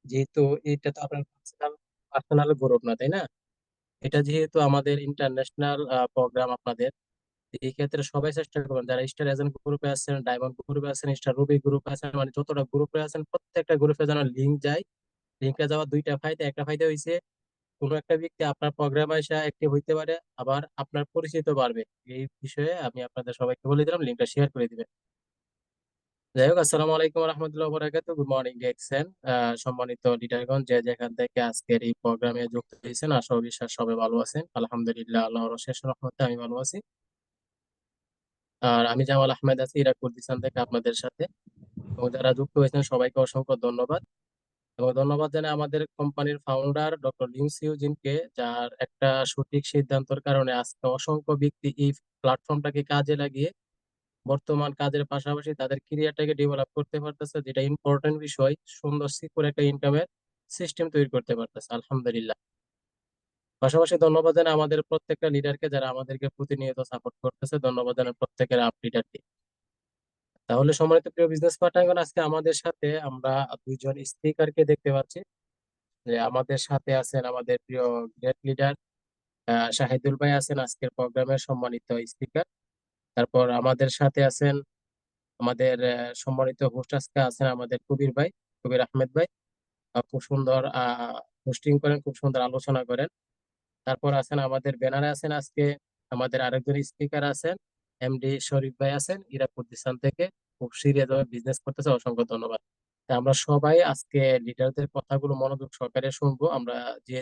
যেহেতু এটা তো আপনার পার্সোনাল পার্সোনাল গ্রুপ না, তাই না? এটা যেহেতু আমাদের ইন্টারন্যাশনাল প্রোগ্রাম আপনাদের, এই ক্ষেত্রে সবাই চেষ্টা করবেন যারা স্টার এজেন্ট গ্রুপে আছেন, ডায়মন্ড গ্রুপে আছেন, স্টার রুবি গ্রুপে আছেন, মানে যতটা গ্রুপে আছেন প্রত্যেকটা গ্রুপে যেন লিঙ্ক যায়। লিঙ্কটা যাওয়ার দুইটা ফায়দা, একটা ফায়দা হয়েছে কোনো একটা ব্যক্তি আপনার প্রোগ্রামে এসে অ্যাক্টিভ হইতে পারে, আবার আপনার পরিচিত বাড়বে। এই বিষয়ে আমি আপনাদের সবাইকে বলে দিলাম, লিঙ্কটা শেয়ার করে দিবেন। যাই হোক, আসসালামু আলাইকুম রহমতুল্লাহ বরাকাতু, গুড মর্নিং দেখছেন। সম্মানিত লিডারগণ, যে যেখান থেকে আজকের এই প্রোগ্রামে যুক্ত হয়েছেন, আশা ও বিশ্বাস সবাই ভালো আছেন। আলহামদুলিল্লাহ, আল্লাহর অশেষ রহমতে আমি ভালো আছি। আর আমি জামাল আহমেদ আছি ইরাক কুর্দিস্তান থেকে আপনাদের সাথে। এবং যারা যুক্ত হয়েছেন সবাইকে অসংখ্য ধন্যবাদ। এবং ধন্যবাদ জানাই আমাদের কোম্পানির ফাউন্ডার ডক্টর লিন সিউজিনকে, যার একটা সঠিক সিদ্ধান্তের কারণে আজকে অসংখ্য ব্যক্তি এই প্ল্যাটফর্মটাকে কাজে লাগিয়ে বর্তমান কাজের পাশাপাশি তাদের ক্যারিয়ারটাকে ডেভেলপ করতে পারতেছে, যেটা ইম্পর্টেন্ট বিষয়। সুন্দর সিকিউর একটা ইনকামের সিস্টেম তৈরি করতে পারতেছে, আলহামদুলিল্লাহ। পাশাপাশি ধন্যবাদ জানাই আমাদের প্রত্যেকটা লিডারকে যারা আমাদেরকে প্রতিনিয়ত সাপোর্ট করতেছে। ধন্যবাদ জানাই প্রত্যেকের আপ লিডারকে। তাহলে সম্মানিত প্রিয় বিজনেস পার্টনার, আজকে আমাদের সাথে আমরা দুইজন স্পিকারকে দেখতে পাচ্ছি। যে আমাদের সাথে আছেন আমাদের প্রিয় গ্রেট লিডার শাহিদুল ভাই, আছেন আজকের প্রোগ্রামের সম্মানিত স্পিকার। তারপর আমাদের সাথে আছেন আমাদের সম্মানিত হোস্ট আজকে আছেন আমাদের কবির ভাই, কবির আহমেদ ভাই। খুব সুন্দর হোস্টিং করেন, খুব সুন্দর আলোচনা করেন। তারপর আছেন আমাদের ব্যানারে আছেন আজকে আমাদের আরেকজন স্পিকার আছেন, এমডি শরীফ ভাই আছেন ইরাক কুর্দিস্তান থেকে। খুব সিরিয়াস ভাবে বিজনেস করতেছে, অসংখ্য ধন্যবাদ। তা আমরা সবাই আজকে লিডারদের কথাগুলো মনোযোগ সহকারে শুনবো। আমরা যে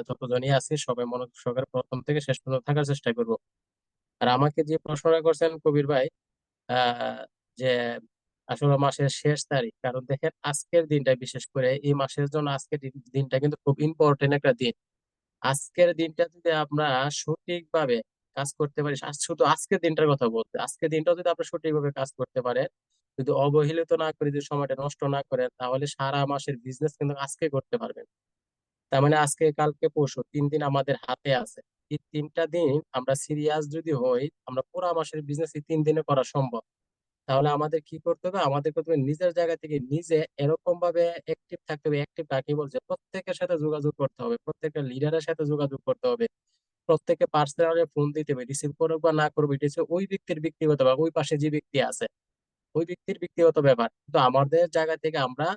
যতজনই আছি সবাই মনোযোগ সহকারে প্রথম থেকে শেষ পর্যন্ত থাকার চেষ্টা করব। আর আমাকে যে প্রশ্নটা করছেন কবির ভাই, আহ যে আসলে মাসের শেষ তারিখ, কারণ দেখেন আজকের দিনটা, বিশেষ করে এই মাসের জন্য আজকের দিনটা কিন্তু খুব ইম্পর্টেন্ট একটা দিন। আজকের দিনটা যদি আমরা সঠিকভাবে কাজ করতে পারি, শুধু আজকের দিনটার কথা বলতে, আজকের দিনটা যদি আপনি সঠিকভাবে কাজ করতে পারেন, যদি অবহেলিত না করে, যদি সময়টা নষ্ট না করেন, তাহলে সারা মাসের বিজনেস কিন্তু আজকে করতে পারবেন। তার মানে আজকে কালকে পরশু 3 দিন আমাদের হাতে আছে। এই 3টা দিন আমরা সিরিয়াস যদি হই, আমরা পুরো মাসের বিজনেস এই 3 দিনে করা সম্ভব। তাহলে আমাদের কি করতে হবে? আমাদের প্রথমে নিজের জায়গা থেকে নিজে এরকম ভাবে অ্যাক্টিভ থাকতে হবে। অ্যাক্টিভ কাকে বলছে? প্রত্যেকের সাথে যোগাযোগ করতে হবে, প্রত্যেকটা লিডারের সাথে যোগাযোগ করতে হবে, প্রত্যেকে পার্সোনালি ফোন দিতে হবে। রিসিভ করুক বা না করুক, এটা হচ্ছে ওই ব্যক্তির ব্যক্তিগত ব্যাপার, ওই পাশে যে ব্যক্তি আছে ওই ব্যক্তির ব্যক্তিগত ব্যাপার। কিন্তু আমাদের জায়গা থেকে আমরা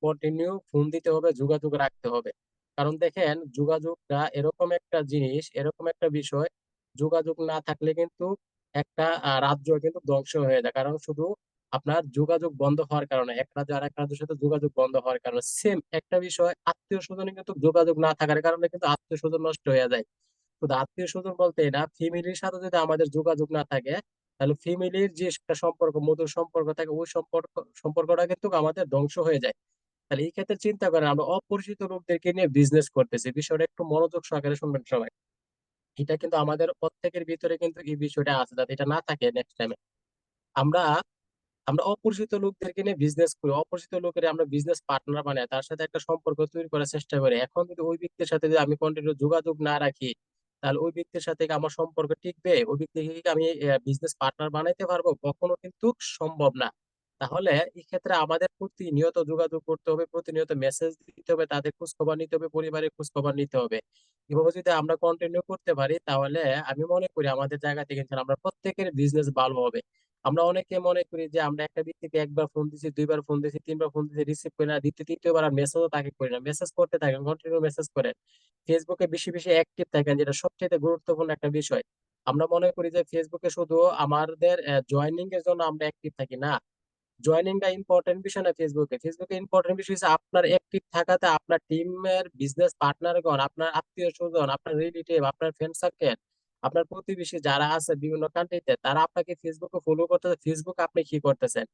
কন্টিনিউ ফোন দিতে হবে, যোগাযোগ রাখতে হবে। কারণ দেখেন, যোগাযোগটা এরকম একটা জিনিস, এরকম একটা বিষয়, যোগাযোগ না থাকলে কিন্তু একটা রাজ্য কিন্তু ধ্বংস হয়ে যায়। কারণ শুধু আপনার যোগাযোগ বন্ধ হওয়ার কারণে, এক রাজ্য আর এক রাজ্যের সাথে যোগাযোগ বন্ধ হওয়ার কারণে, সেম একটা বিষয় আত্মীয় স্বজনে কিন্তু যোগাযোগ না থাকার কারণে কিন্তু আত্মীয় স্বজন নষ্ট হয়ে যায়। শুধু আত্মীয় স্বজন বলতে না, ফ্যামিলির সাথে যদি আমাদের যোগাযোগ না থাকে, তাহলে ফ্যামিলির যে একটা সম্পর্ক, মধুর সম্পর্ক থাকে, ওই সম্পর্কটা কিন্তু আমাদের ধ্বংস হয়ে যায়। তাহলে এই ক্ষেত্রে চিন্তা করেন, আমরা অপরিচিত লোকদেরকে নিয়ে বিজনেস করতেছি। বিষয়টা একটু মনোযোগ সহকারে শুনবেন সবাই। এটা কিন্তু আমাদের প্রত্যেকের ভিতরে কিন্তু এই বিষয়টা আছে, যাতে এটা না থাকে নেক্সট টাইমে। আমরা আমরা অপরিচিত লোকদেরকে নিয়ে বিজনেস করি, অপরিচিত লোকের আমরা বিজনেস পার্টনার বানাই, তার সাথে একটা সম্পর্ক তৈরি করার চেষ্টা করি। এখন যদি ওই ব্যক্তির সাথে যদি আমি কন্টিনিউ যোগাযোগ না রাখি, তাহলে ওই ব্যক্তির সাথে কি আমার সম্পর্ক টিকবে? ওই ব্যক্তিকে কি আমি বিজনেস পার্টনার বানাইতে পারবো? কখনো কিন্তু সম্ভব না। তাহলে এই ক্ষেত্রে আমাদের প্রতিনিয়ত যোগাযোগ করতে হবে, প্রতিনিয়ত মেসেজ দিতে হবে, তাদের খোঁজ খবর নিতে হবে, পরিবারের খোঁজ খবর নিতে হবে। এভাবে যদি আমরা কন্টিনিউ করতে পারি, তাহলে আমি মনে করি আমাদের জায়গা থেকে কিন্তু আমরা প্রত্যেকের বিজনেস ভালো হবে। আমরা অনেকে মনে করি যে আমরা একটা ব্যক্তিকে একবার ফোন দিছি, দুইবার ফোন দিছি, তিনবার ফোন দিছি, রিসিভ করি না, তৃতীয়বার আর মেসেজও তাকে করি না। মেসেজ করতে থাকেন, কন্টিনিউ মেসেজ করেন, ফেসবুকে বেশি বেশি অ্যাক্টিভ থাকেন, যেটা সবচেয়ে গুরুত্বপূর্ণ একটা বিষয়। আমরা মনে করি যে ফেসবুকে শুধু আমাদের জয়নিং এর জন্য আমরা অ্যাক্টিভ থাকি, না। জয়নিংটা ইম্পর্টেন্ট বিষয় না। ফেসবুকে ফেসবুকে ইম্পর্টেন্ট বিষয় হচ্ছে আপনার অ্যাক্টিভ থাকাতে আপনার টিমের বিজনেস পার্টনারগণ, আপনার আত্মীয় স্বজন, আপনার রিলেটিভ, আপনার ফ্রেন্ড সার্কেল, আপনার প্রতিবেশী যারা আছে বিভিন্ন কান্ট্রিতে, তারা আপনাকে ফেসবুকে ফলো করতেছে, ফেসবুক আপনি কি করতেছেন।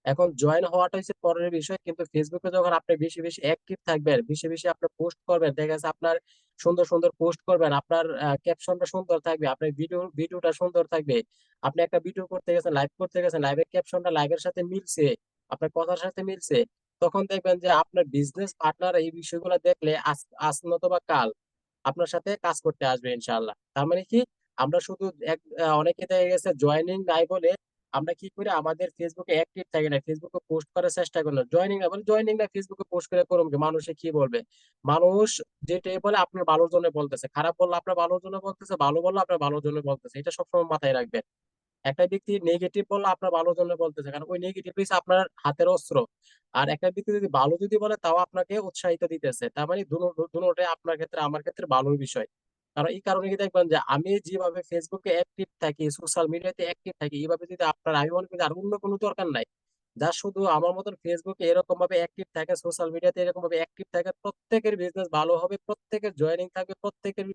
এখন জয়েন হওয়াটা হচ্ছে পরের বিষয়, কিন্তু ফেসবুকে যখন আপনি বেশি বেশি অ্যাক্টিভ থাকবেন, বেশি বেশি আপনি পোস্ট করবেন, দেখা যাচ্ছে আপনার সুন্দর সুন্দর পোস্ট করবেন, আপনার ক্যাপশনটা সুন্দর থাকবে, আপনার ভিডিওটা সুন্দর থাকবে। আপনি একটা ভিডিও করতে গেছেন, লাইভ করতে গেছেন, লাইভের ক্যাপশনটা লাইভের সাথে মিলছে, আপনার কথার সাথে মিলছে, তখন দেখবেন যে আপনার বিজনেস পার্টনার এই বিষয়গুলো দেখলে আজ আজ নতুবা কাল আপনার সাথে কাজ করতে আসবে ইনশাআল্লাহ। তার মানে কি, আমরা শুধু অনেকে দেখা গেছে জয়েনিং নাই বলে আমরা কি করি, আমাদের ফেসবুকে অ্যাক্টিভ থাকি না, ফেসবুকে পোস্ট করার চেষ্টা করি না, জয়নিং না বলে জয়নিং না, ফেসবুকে পোস্ট করে করুন কি, মানুষে কি বলবে। মানুষ যেটাই বলে আপনার ভালোর জন্য বলতেছে, খারাপ বললে আপনার ভালোর জন্য বলতেছে, ভালো বললে আপনার ভালোর জন্য বলতেছে, এটা সবসময় মাথায় রাখবেন। একটা ব্যক্তি নেগেটিভ বললে আপনার ভালোর জন্য বলতেছে, কারণ ওই নেগেটিভ হচ্ছে আপনার হাতের অস্ত্র। আর একটা ব্যক্তি যদি ভালো যদি বলে, তাও আপনাকে উৎসাহিত দিতেছে, তার মানে দুটোটাই আপনার ক্ষেত্রে আমার ক্ষেত্রে ভালোর বিষয়। কারণ এই কারণে কি দেখবেন যে আমি যেভাবে ফেসবুকে অ্যাক্টিভ থাকি, সোশ্যাল মিডিয়াতে অ্যাক্টিভ থাকি, এইভাবে যদি আপনার, আমি মনে করি যে আর অন্য কোনো দরকার নাই, যা শুধু আমার মতন ফেসবুকে এরকম ভাবে অ্যাক্টিভ থাকে, সোশ্যাল মিডিয়াতে এরকম ভাবে অ্যাক্টিভ থাকে, প্রত্যেকের বিজনেস ভালো হবে, প্রত্যেকের জয়েনিং থাকবে, প্রত্যেকের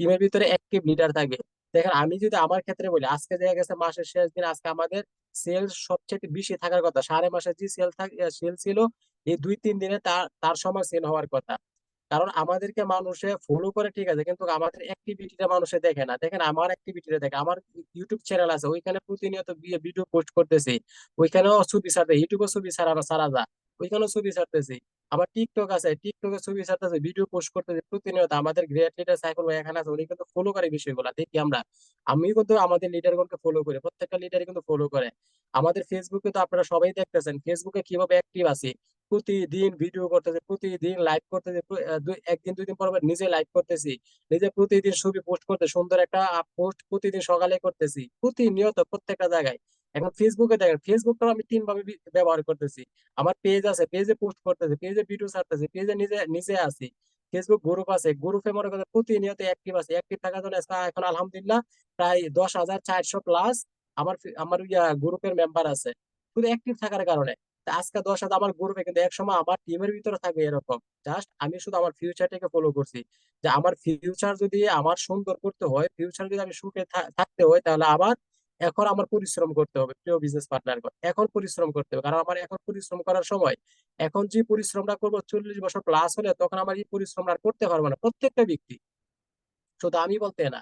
টিমের ভিতরে অ্যাক্টিভ লিডার থাকবে। দেখেন আমি যদি আমার ক্ষেত্রে বলি, আজকে দেখা গেছে মাসের শেষ দিন, আজকে আমাদের সেল সবচেয়ে বেশি থাকার কথা, সারা মাসে যে সেল ছিল, এই 2-3 দিনে তার তার সময় সেল হওয়ার কথা। কারণ আমাদেরকে মানুষে ফলো করে ঠিক আছে, কিন্তু আমাদের অ্যাক্টিভিটিটা মানুষে দেখে না। দেখেন আমার অ্যাক্টিভিটিটা দেখে, আমার ইউটিউব চ্যানেল আছে, ওইখানে প্রতিনিয়ত ভিডিও পোস্ট করতেছি, ওইখানেও ছবি ছাড়তে, ইউটিউবে ছবি ছাড়ানো ছাড়া যা, ওইখানেও ছবি ছাড়তেছি। আমার টিকটক আছে, টিকটকে ছবি ছাড়তেছে, ভিডিও পোস্ট করতেছি প্রতিনিয়ত। আমাদের গ্রেট লিডার সাইফুল ভাই এখানে আছে, উনি কিন্তু ফলো করে বিষয়গুলো দেখি আমরা। আমি কিন্তু আমাদের লিডারগণকে ফলো করি, প্রত্যেকটা লিডারই কিন্তু ফলো করে। আমাদের ফেসবুকে তো আপনারা সবাই দেখতেছেন ফেসবুকে কিভাবে অ্যাক্টিভ আছি, প্রতিদিন ভিডিও করতেছে, প্রতিদিন লাইভ করতেছে, একদিন 2 দিন পর পর নিজে লাইভ করতেছি, নিজে প্রতিদিন ছবি পোস্ট করতে, সুন্দর একটা পোস্ট প্রতিদিন সকালে করতেছি, প্রতিনিয়ত প্রত্যেকটা জায়গায়। এখন ফেসবুকে দেখেন, ফেসবুকটা আমি 3 ভাবে ব্যবহার করতেছি। আমার পেজ আছে, পেজে পোস্ট করতেছি, পেজে ভিডিও ছাড়তেছি, পেজে নিজে নিজে আছি। ফেসবুক গ্রুপ আছে, গ্রুপে মনে করেন প্রতিনিয়ত অ্যাক্টিভ আছে। অ্যাক্টিভ থাকার জন্য আজকে এখন আলহামদুলিল্লাহ প্রায় 10,400+ আমার আমার গ্রুপের মেম্বার আছে, শুধু অ্যাক্টিভ থাকার কারণে। তা আজকে 10,000 আমার গ্রুপে, কিন্তু এক সময় আমার টিমের ভিতরে থাকবে এরকম। জাস্ট আমি শুধু আমার ফিউচারটাকে ফলো করছি, যে আমার ফিউচার যদি আমার সুন্দর করতে হয়, ফিউচার যদি আমি সুখে থাকতে হয়, তাহলে আবার এখন আমার পরিশ্রম করতে হবে। প্রিয় বিজনেস পার্টনার, এখন পরিশ্রম করতে হবে, কারণ আমার এখন পরিশ্রম করার সময়। এখন যে পরিশ্রমটা করবো 40 বছর প্লাস হলে, তখন আমার এই পরিশ্রমটা আর করতে পারবো না। প্রত্যেকটা ব্যক্তি, শুধু আমি বলতে না,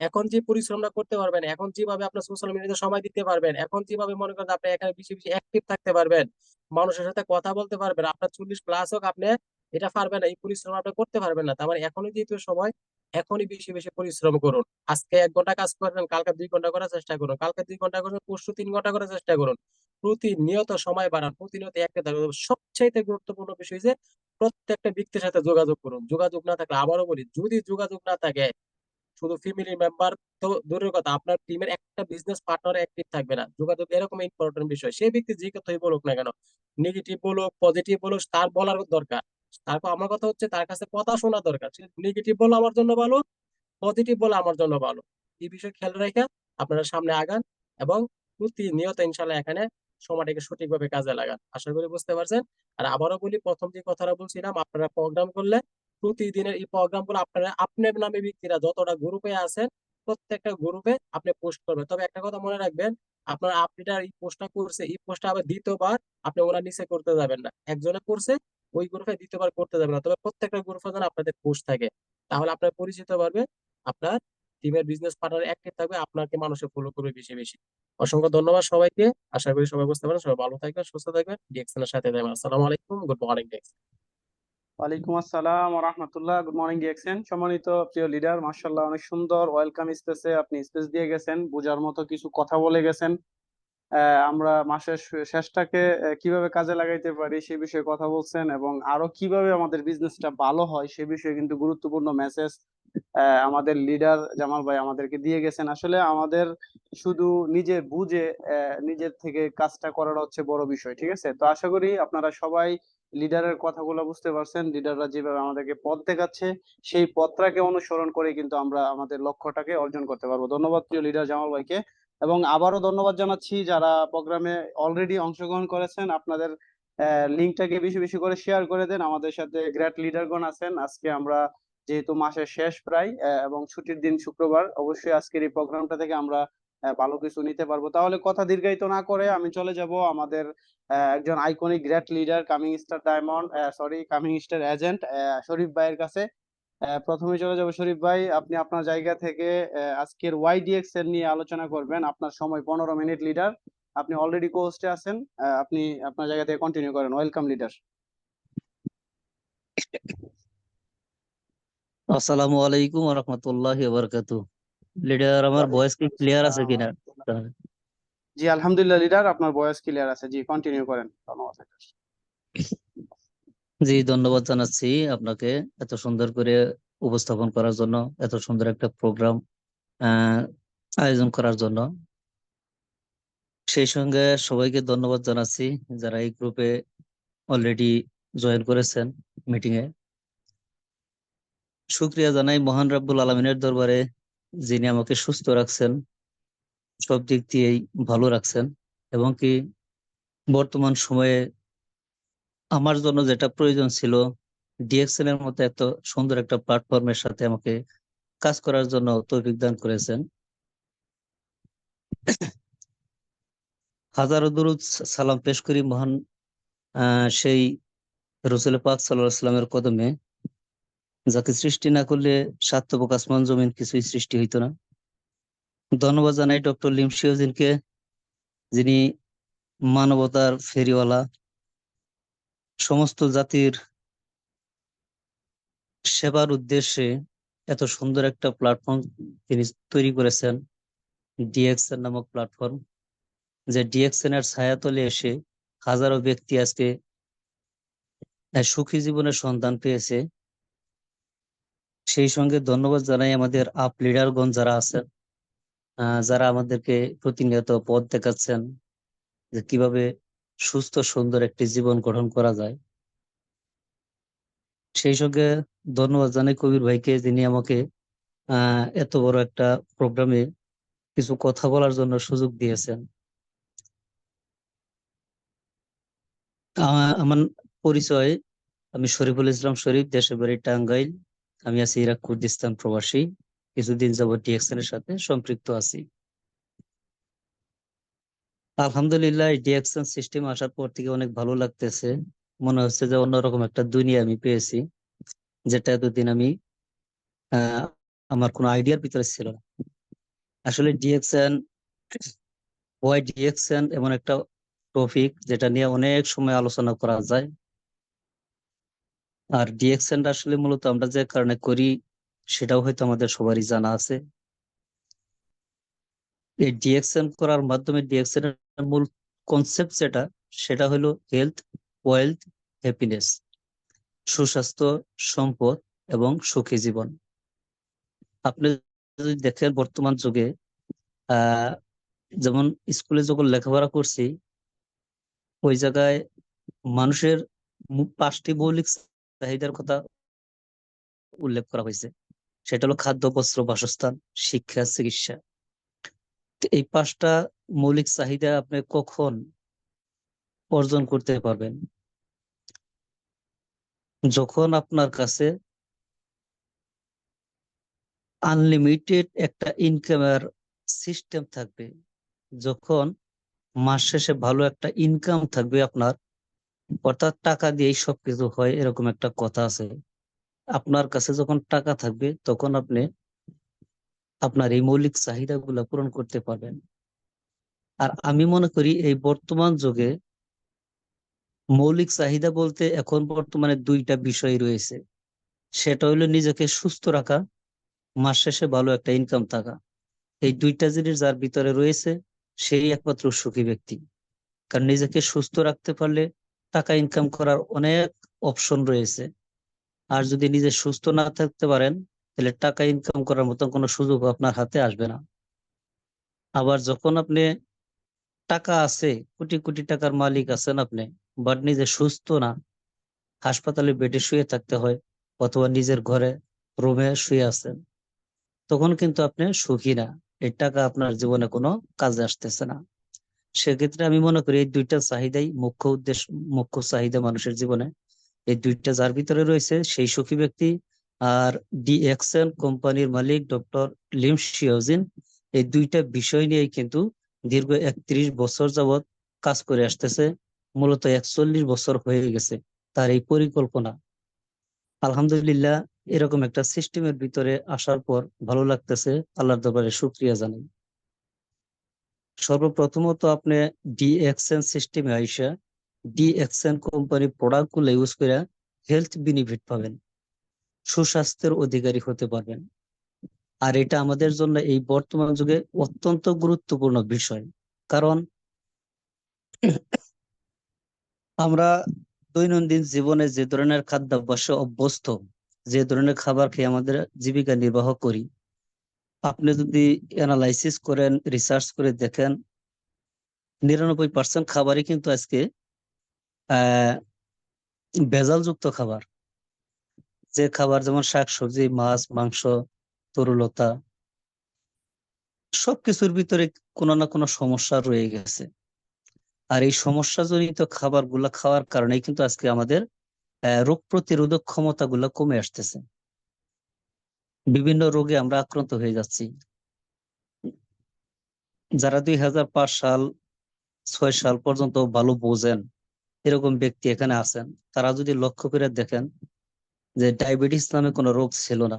এখন যে পরিশ্রমটা করতে পারবেন, এখন যেভাবে আপনার সোশ্যাল মিডিয়াতে সময় দিতে পারবেন, এখন যেভাবে মনে করেন আপনি এখানে বেশি বেশি অ্যাক্টিভ থাকতে পারবেন, মানুষের সাথে কথা বলতে পারবেন, আপনার 40+ হোক, আপনি এটা পারবেন না, এই পরিশ্রম আপনি করতে পারবেন না। তার মানে এখনই যেহেতু সময়, এখনই বেশি বেশি পরিশ্রম করুন। আজকে 1 ঘন্টা কাজ করবেন, কালকে 2 ঘন্টা করার চেষ্টা করুন, কালকে 2 ঘন্টা করবেন, পরশু 3 ঘন্টা করার চেষ্টা করুন। প্রতিনিয়ত সময় বাড়ান, প্রতিনিয়ত একটা থাকুন। সবচাইতে গুরুত্বপূর্ণ বিষয় যে প্রত্যেকটা ব্যক্তির সাথে যোগাযোগ করুন। যোগাযোগ না থাকলে, আবারও বলি, যদি যোগাযোগ না থাকে, শুধু ফ্যামিলি মেম্বার তো দূরের কথা, আপনার টিমের একটা বিজনেস পার্টনার অ্যাক্টিভ থাকবে না। যোগাযোগ এরকম ইম্পর্টেন্ট বিষয়, সেই ব্যক্তি যে কথাই বলুক না কেন, নেগেটিভ বলুক পজিটিভ বলুক, তার বলার দরকার। তারপর আমার কথা হচ্ছে তার কাছে কথা শোনা দরকার। নেগেটিভ বলো আমার জন্য ভালো, পজিটিভ বলো আমার জন্য ভালো, এই বিষয়ে খেয়াল রেখে আপনারা সামনে আগান, এবং প্রতিনিয়ত ইনশাল্লাহ এখানে সময়টাকে সঠিকভাবে কাজে লাগান। আশা করি বুঝতে পারছেন। আর আবারও বলি, প্রথম যে কথাটা বলছিলাম, আপনারা প্রোগ্রাম করলে প্রতিদিনের এই প্রোগ্রাম গুলো আপনারা আপনার নামে ব্যক্তিরা যতটা গ্রুপে আছেন, প্রত্যেকটা গ্রুপে আপনি পোস্ট করবেন। তবে একটা কথা মনে রাখবেন, আপনার আপনিটা এই পোস্টটা করছে, এই পোস্টটা আবার দ্বিতীয়বার আপনি ওনার নিচে করতে যাবেন না। একজনে করছে, ওই গ্রুপে দ্বিতীয়বার করতে যাবেন না। তবে প্রত্যেকটা গ্রুপে যেন আপনাদের পোস্ট থাকে, তাহলে আপনার পরিচিত বাড়বে, আপনার টিমের বিজনেস পার্টনার অ্যাক্টিভ থাকবে, আপনাকে মানুষে ফলো করবে বেশি বেশি। অসংখ্য ধন্যবাদ সবাইকে। আশা করি সবাই বুঝতে পারেন। সবাই ভালো থাকবেন, সুস্থ থাকবেন, ডিএক্সএন এর সাথে থাকবেন। আসসালামু আলাইকুম, গুড মর্নিং। ওয়ালাইকুম আসসালাম ওয়া রাহমাতুল্লাহ। Good morning DXN. সম্মানিত প্রিয় লিডার, মাশাআল্লাহ অনেক সুন্দর ওয়েলকাম স্পেসে আপনি স্পেস দিয়ে গেছেন, বোঝার মতো কিছু কথা বলে গেছেন। আমরা মাসের শেষটাকে কিভাবে কাজে লাগাইতে পারি সে বিষয়ে কথা বলছেন, এবং আরো কিভাবে আমাদের বিজনেসটা ভালো হয় সে বিষয়ে কিন্তু গুরুত্বপূর্ণ মেসেজ আমাদের লিডার জামাল ভাই আমাদেরকে দিয়ে গেছেন। আসলে আমাদের শুধু নিজে বুঝে নিজের থেকে কাজটা করাটা হচ্ছে বড় বিষয়। ঠিক আছে, তো আশা করি আপনারা সবাই লিডারের কথাগুলো বুঝতে পারছেন। লিডাররা যেভাবে আমাদেরকে পথ দেখাচ্ছে, সেই পথটাকে অনুসরণ করে কিন্তু আমরা আমাদের লক্ষ্যটাকে অর্জন করতে পারবো। ধন্যবাদ প্রিয় লিডার জামাল ভাইকে, এবং আবারও ধন্যবাদ জানাচ্ছি যারা প্রোগ্রামে অলরেডি অংশগ্রহণ করেছেন। আপনাদের লিঙ্কটাকে বেশি বেশি করে শেয়ার করে দেন। আমাদের সাথে গ্রেট লিডারগণ আছেন। আজকে আমরা যেহেতু মাসের শেষ প্রায় এবং ছুটির দিন শুক্রবার, অবশ্যই আজকের এই প্রোগ্রামটা থেকে আমরা ভালো কিছু নিতে পারবো। তাহলে কথা দীর্ঘায়িত না করে আমি চলে যাব আমাদের একজন iconic great leader, coming star diamond, sorry coming star agent Sharif ভাইয়ের কাছে। প্রথমে চলে যাব শরীফ ভাই, আপনি আপনার জায়গা থেকে আজকের ওয়াইডিএক্স এর নিয়ে আলোচনা করবেন। আপনার সময় 15 মিনিট লিডার, আপনি অলরেডি কোস্টে আছেন। আপনি আপনার জায়গা থেকে কন্টিনিউ করেন। Welcome leader. আসসালামু আলাইকুম রহমতুল্লাহি বারাকাতু। লিডার, আমার ভয়েস কি ক্লিয়ার আছে কিনা? জি আলহামদুলিল্লাহ লিডার, আপনার ভয়েস ক্লিয়ার আছে। জি কন্টিনিউ করেন, ধন্যবাদ। জি, ধন্যবাদ জানাচ্ছি আপনাকে এত সুন্দর করে উপস্থাপন করার জন্য, এত সুন্দর একটা প্রোগ্রাম আয়োজন করার জন্য। সেই সঙ্গে সবাইকে ধন্যবাদ জানাচ্ছি যারা এই গ্রুপে অলরেডি জয়েন করেছেন মিটিং এ। শুক্রিয়া জানাই মহান রাব্বুল আলমিনের দরবারে, যিনি আমাকে সুস্থ রাখছেন, সব দিক দিয়েই ভালো রাখছেন, এবং কি বর্তমান সময়ে আমার জন্য যেটা প্রয়োজন ছিল, ডিএক্সএন এর মতো এত সুন্দর একটা প্ল্যাটফর্মের সাথে আমাকে কাজ করার জন্য তৌফিক দান করেছেন। হাজারো দরুদ সালাম পেশ করি মহান সেই রসুল পাক সাল্লাল্লাহু আলাইহি সাল্লামের কদমে, যাকে সৃষ্টি না করলে সার্থক আসমান জমিন কিছুই সৃষ্টি হইতো না। ধন্যবাদ জানাই ডক্টর লিম শিওজিনকে, যিনি মানবতার ফেরিওয়ালা, সমস্ত জাতির সেবার উদ্দেশ্যে এত সুন্দর একটা প্ল্যাটফর্ম তিনি তৈরি করেছেন, ডিএক্সএন নামক প্ল্যাটফর্ম। যে ডিএক্সএন এর ছায়াতলে এসে হাজারো ব্যক্তি আজকে সুখী জীবনের সন্ধান পেয়েছে। সেই সঙ্গে ধন্যবাদ জানাই আমাদের আপ লিডারগণ যারা আছেন, যারা আমাদেরকে প্রতিনিয়ত পথ দেখাচ্ছেন যে কিভাবে সুস্থ সুন্দর একটি জীবন গঠন করা যায়। সেই সঙ্গে ধন্যবাদ জানাই কবির ভাইকে, যিনি আমাকে এত বড় একটা প্রোগ্রামে কিছু কথা বলার জন্য সুযোগ দিয়েছেন। আমার পরিচয়, আমি শরীফুল ইসলাম শরীফ, দেশের বাড়ি টাঙ্গাইল। আমি আছি ইরাক কুর্দিস্তান প্রবাসী, কিছুদিন যাবত ডিএক্সএন এর সাথে সম্পৃক্ত আছি। আলহামদুলিল্লাহ, ডিএক্সএন সিস্টেম আসার পর থেকে অনেক ভালো লাগতেছে। মনে হচ্ছে যে অন্যরকম একটা দুনিয়া আমি পেয়েছি, যেটা এতদিন আমি আমার কোনো আইডিয়ার ভিতরে ছিল না। আসলে ডিএক্সএন, ওয়াই ডিএক্সএন এমন একটা টপিক যেটা নিয়ে অনেক সময় আলোচনা করা যায়। আর ডিএক্সএন আসলে মূলত আমরা যে কারণে করি সেটাও হয়তো আমাদের সবারই জানা আছে। এই ডিএক্সএন করার মাধ্যমে ডিএক্সএন এর মূল কনসেপ্ট যেটা, সেটা হলো হেলথ, ওয়েলথ, হ্যাপিনেস, সুস্বাস্থ্য, সম্পদ এবং সুখী জীবন। আপনি যদি দেখেন বর্তমান যুগে আহ যেমন স্কুলে যখন লেখাপড়া করছি, ওই জায়গায় মানুষের 5টি মৌলিক চাহিদার কথা উল্লেখ করা হয়েছে। সেটা হলো খাদ্য, বস্ত্র, বাসস্থান, শিক্ষা, চিকিৎসা। তো এই 5টা মৌলিক চাহিদা আপনি কখন অর্জন করতে পারবেন? যখন আপনার কাছে আনলিমিটেড একটা ইনকামের সিস্টেম থাকবে, যখন মাস শেষে ভালো একটা ইনকাম থাকবে আপনার, অর্থাৎ টাকা দিয়েই সবকিছু হয়, এরকম একটা কথা আছে। আপনার কাছে যখন টাকা থাকবে তখন আপনি আপনার এই মৌলিক চাহিদাগুলো পূরণ করতে পারবেন। আর আমি মনে করি এই বর্তমান যুগে মৌলিক চাহিদা বলতে এখন বর্তমানে 2টা বিষয় রয়েছে। সেটা হলো নিজেকে সুস্থ রাখা, মাস শেষে ভালো একটা ইনকাম থাকা। এই 2টা জিনিস যার ভিতরে রয়েছে, সেই একমাত্র সুখী ব্যক্তি। কারণ নিজেকে সুস্থ রাখতে পারলে টাকা ইনকাম করার অনেক অপশন রয়েছে। আর যদি নিজে সুস্থ না থাকতে পারেন, তাহলে টাকা ইনকাম করার মতন কোনো সুযোগ আপনার হাতে আসবে না। আবার যখন আপনি টাকা আছে, কোটি কোটি টাকার মালিক আছেন আপনি, বাট নিজে সুস্থ না, হাসপাতালে বেডে শুয়ে থাকতে হয়, অথবা নিজের ঘরে রুমে শুয়ে আছেন, তখন কিন্তু আপনি সুখী না। এই টাকা আপনার জীবনে কোনো কাজে আসতেছে না। সেক্ষেত্রে আমি মনে করি এই 2টা চাহিদাই মুখ্য উদ্দেশ্য, মুখ্য চাহিদা মানুষের জীবনে। এই 2টা যার ভিতরে রয়েছে সেই সুখী ব্যক্তি। আর ডিএক্সএন কোম্পানির মালিক ডক্টর লিম শিওজিন এই 2টা বিষয় নিয়েই কিন্তু দীর্ঘ 31 বছর যাবত কাজ করে আসতেছে। মূলত 41 বছর হয়ে গেছে তার এই পরিকল্পনা। আলহামদুলিল্লাহ, এরকম একটা সিস্টেমের ভিতরে আসার পর ভালো লাগতেছে, আল্লাহর দরবারে শুকরিয়া জানাই। সর্বপ্রথমত আপনি ডিএক্সএন সিস্টেমে আইসা ডিএক্সএন কোম্পানির প্রোডাক্ট গুলো ইউজ করে হেলথ বেনিফিট পাবেন, সুস্বাস্থ্যের অধিকারী হতে পারবেন। আর এটা আমাদের জন্য এই বর্তমান যুগে অত্যন্ত গুরুত্বপূর্ণ বিষয়। কারণ আমরা দৈনন্দিন জীবনে যে ধরনের খাদ্যাভ্যাসে অভ্যস্ত, যে ধরনের খাবার খেয়ে আমাদের জীবিকা নির্বাহ করি, আপনি যদি অ্যানালাইসিস করেন, রিসার্চ করে দেখেন, 99% খাবারই কিন্তু আজকে আহ ভেজালযুক্ত খাবার। যে খাবার যেমন শাকসবজি, মাছ, মাংস, তরুলতা, সবকিছুর ভিতরে কোনো না কোনো সমস্যা রয়ে গেছে। আর এই সমস্যাজনিত খাবারগুলা খাওয়ার কারণেই কিন্তু আজকে আমাদের রোগ প্রতিরোধক ক্ষমতাগুলো কমে আসতেছে, বিভিন্ন রোগে আমরা আক্রান্ত হয়ে যাচ্ছি। যারা 2005 সাল 2006 সাল পর্যন্ত ভালো বোঝেন এরকম ব্যক্তি এখানে আছেন, তারা যদি লক্ষ্য করে দেখেন যে ডায়াবেটিস নামে কোনো রোগ ছিল না,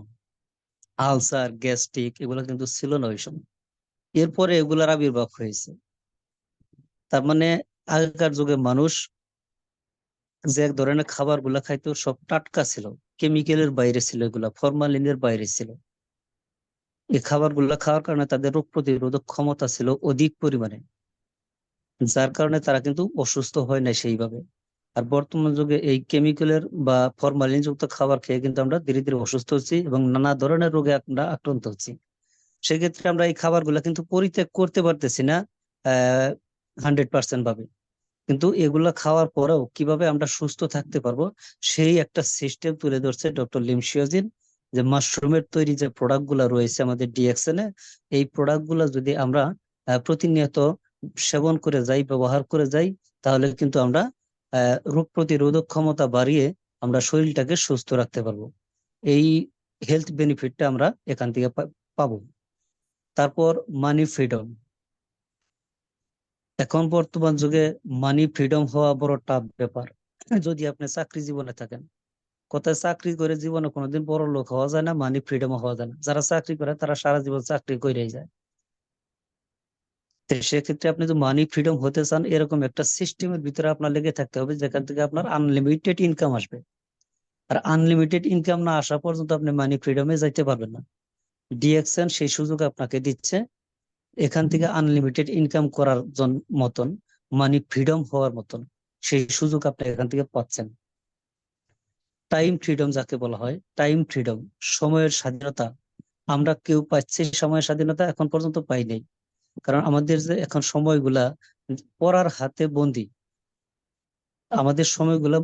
আলসার, গ্যাস্ট্রিক এগুলো কিন্তু ছিল না ওই সময়। এরপরে এগুলার আবির্ভাব হয়েছে। তার মানে আগেকার যুগে মানুষ যে এক ধরনের খাবার গুলা খাইতো সব টাটকা ছিল, কেমিক্যালের বাইরে ছিল, এগুলা ফরমালিনের বাইরে ছিল। এই খাবারগুলা খাওয়ার কারণে তাদের রোগ প্রতিরোধক ক্ষমতা ছিল অধিক পরিমাণে, যার কারণে তারা কিন্তু অসুস্থ হয় না সেইভাবে। আর বর্তমান যুগে এই কেমিক্যালের বা ফরমালিন যুক্ত খাবার খেয়ে কিন্তু আমরা ধীরে ধীরে অসুস্থ হচ্ছি এবং নানা ধরনের রোগে আমরা আক্রান্ত হচ্ছি। সেক্ষেত্রে আমরা এই খাবারগুলা কিন্তু পরিত্যাগ করতে পারতেছি না 100% ভাবে। কিন্তু এগুলা খাওয়ার পরেও কিভাবে আমরা সুস্থ থাকতে পারবো সেই একটা সিস্টেম তুলে ধরছে ডক্টর লিম শিওজিন। যে মাশরুমের তৈরি যে প্রোডাক্ট গুলা রয়েছে আমাদের ডিএক্সএন এ, এই প্রোডাক্ট গুলা যদি আমরা প্রতিনিয়ত সেবন করে যাই, ব্যবহার করে যাই, তাহলে কিন্তু আমরা রোগ প্রতিরোধক ক্ষমতা বাড়িয়ে আমরা শরীরটাকে সুস্থ রাখতে পারবো। এই হেলথ বেনিফিটটা আমরা এখান থেকে পাবো। তারপর মানি ফ্রিডম। এখন বর্তমান যুগে মানি ফ্রিডম হওয়া বড় টাফ ব্যাপার। যদি আপনি চাকরি জীবনে থাকেন, কোথায় চাকরি করে জীবনে কোনোদিন বড় লোক হওয়া যায় না, মানি ফ্রিডম হওয়া যায় না। যারা চাকরি করে তারা সারা জীবন চাকরি করেই যায়। তো সেক্ষেত্রে আপনি যদি মানি ফ্রিডম হতে চান, এরকম একটা সিস্টেমের ভিতরে আপনার লেগে থাকতে হবে যেখান থেকে আপনার আনলিমিটেড ইনকাম আসবে। আর আনলিমিটেড ইনকাম না আসা পর্যন্ত আপনি মানি ফ্রিডমে যাইতে পারবেন না। ডিএক্সএন সেই সুযোগ আপনাকে দিচ্ছে, এখান থেকে আনলিমিটেড ইনকাম করার মতন, মানি ফ্রিডম হওয়ার মতন সেই সুযোগ আপনি এখান থেকে পাচ্ছেন। টাইম ফ্রিডম যাকে বলা হয়, টাইম ফ্রিডম, সময়ের স্বাধীনতা। আমরা কেউ পাচ্ছি সময়ের স্বাধীনতা, এখন পর্যন্ত পাই নাই। কারণ আমাদের যে এখন সময়গুলা পড়ার হাতে বন্দি, আমাদের সময়গুলা